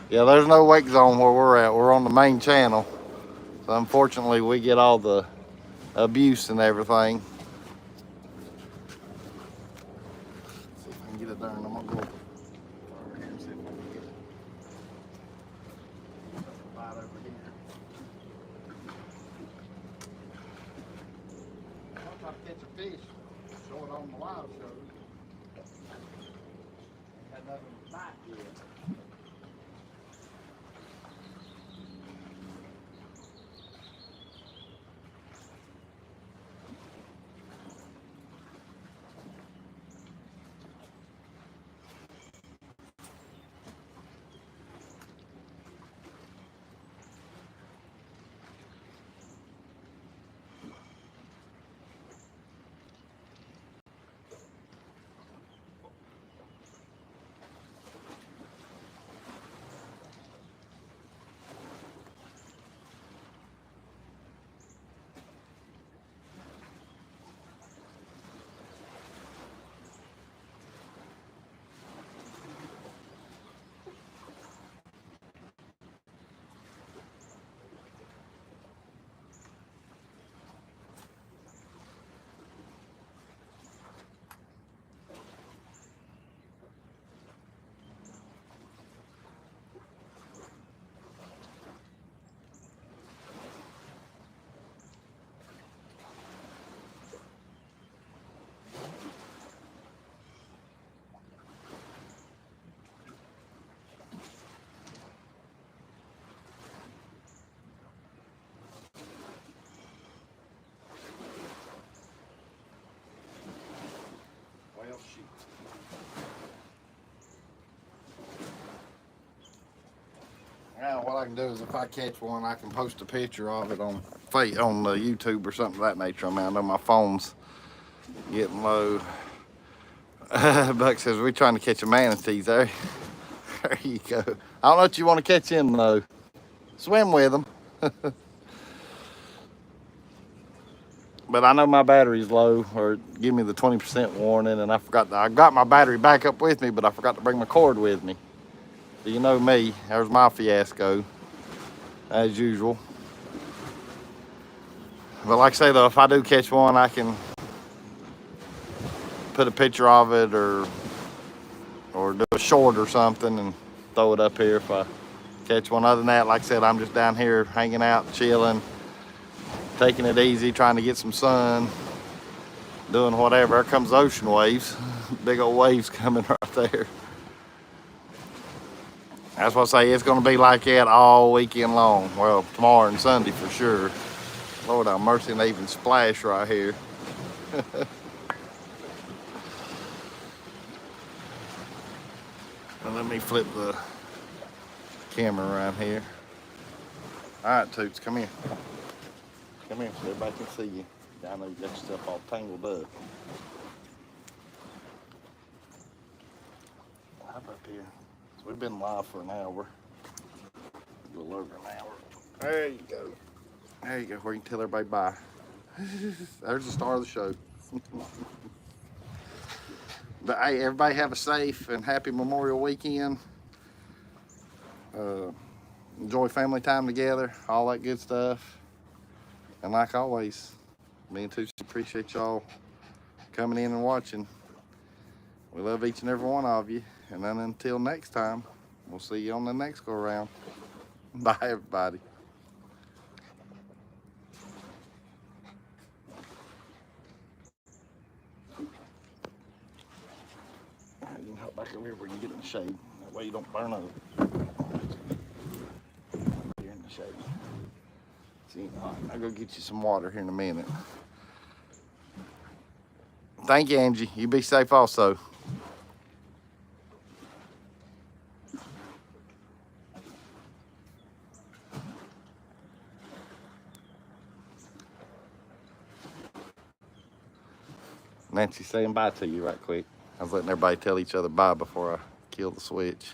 there's no wake zone where we're at. We're on the main channel. So unfortunately, we get all the abuse and everything. Let's see if I can get it there, and I'm gonna go over here and see if I can get it right over here. I'll try to catch a fish, show it on the live show. Had nothing to bite yet. Now what I can do is if I catch one, I can post a picture of it on YouTube or something of that nature. I mean, I know my phone's getting low. Buck says we're trying to catch a manatee there. There you go. I don't know if you want to catch him though. Swim with him. But I know my battery's low, or give me the 20% warning, and I got my battery back up with me, but I forgot to bring my cord with me. So you know me, there's my fiasco, as usual. But like I say though, if I do catch one, I can put a picture of it or do a short or something and throw it up here if I catch one. Other than that, like I said, I'm just down here hanging out, chilling, taking it easy, trying to get some sun, doing whatever. There comes the ocean waves. Big old waves coming right there. That's what I say, it's gonna be like that all weekend long. Well, tomorrow and Sunday for sure. Lord have mercy, and they even splash right here. And let me flip the camera around here. All right, Toots, come here. Come here so everybody can see you. I know you got yourself all tangled up. Hop up here. So we've been live for an hour. A little over an hour. There you go. There you go, where you can tell everybody bye. There's the star of the show. But hey, everybody have a safe and happy Memorial Weekend. Enjoy family time together, all that good stuff. And like always, me and Tootsie appreciate y'all coming in and watching. We love each and every one of you. And then until next time, we'll see you on the next go around. Bye, everybody. You can hop back over here where you get in the shade. That way you don't burn up. You're in the shade. See, all right, I'll go get you some water here in a minute. Thank you, Angie. You be safe also. Nancy saying bye to you right quick. I was letting everybody tell each other bye before I kill the switch.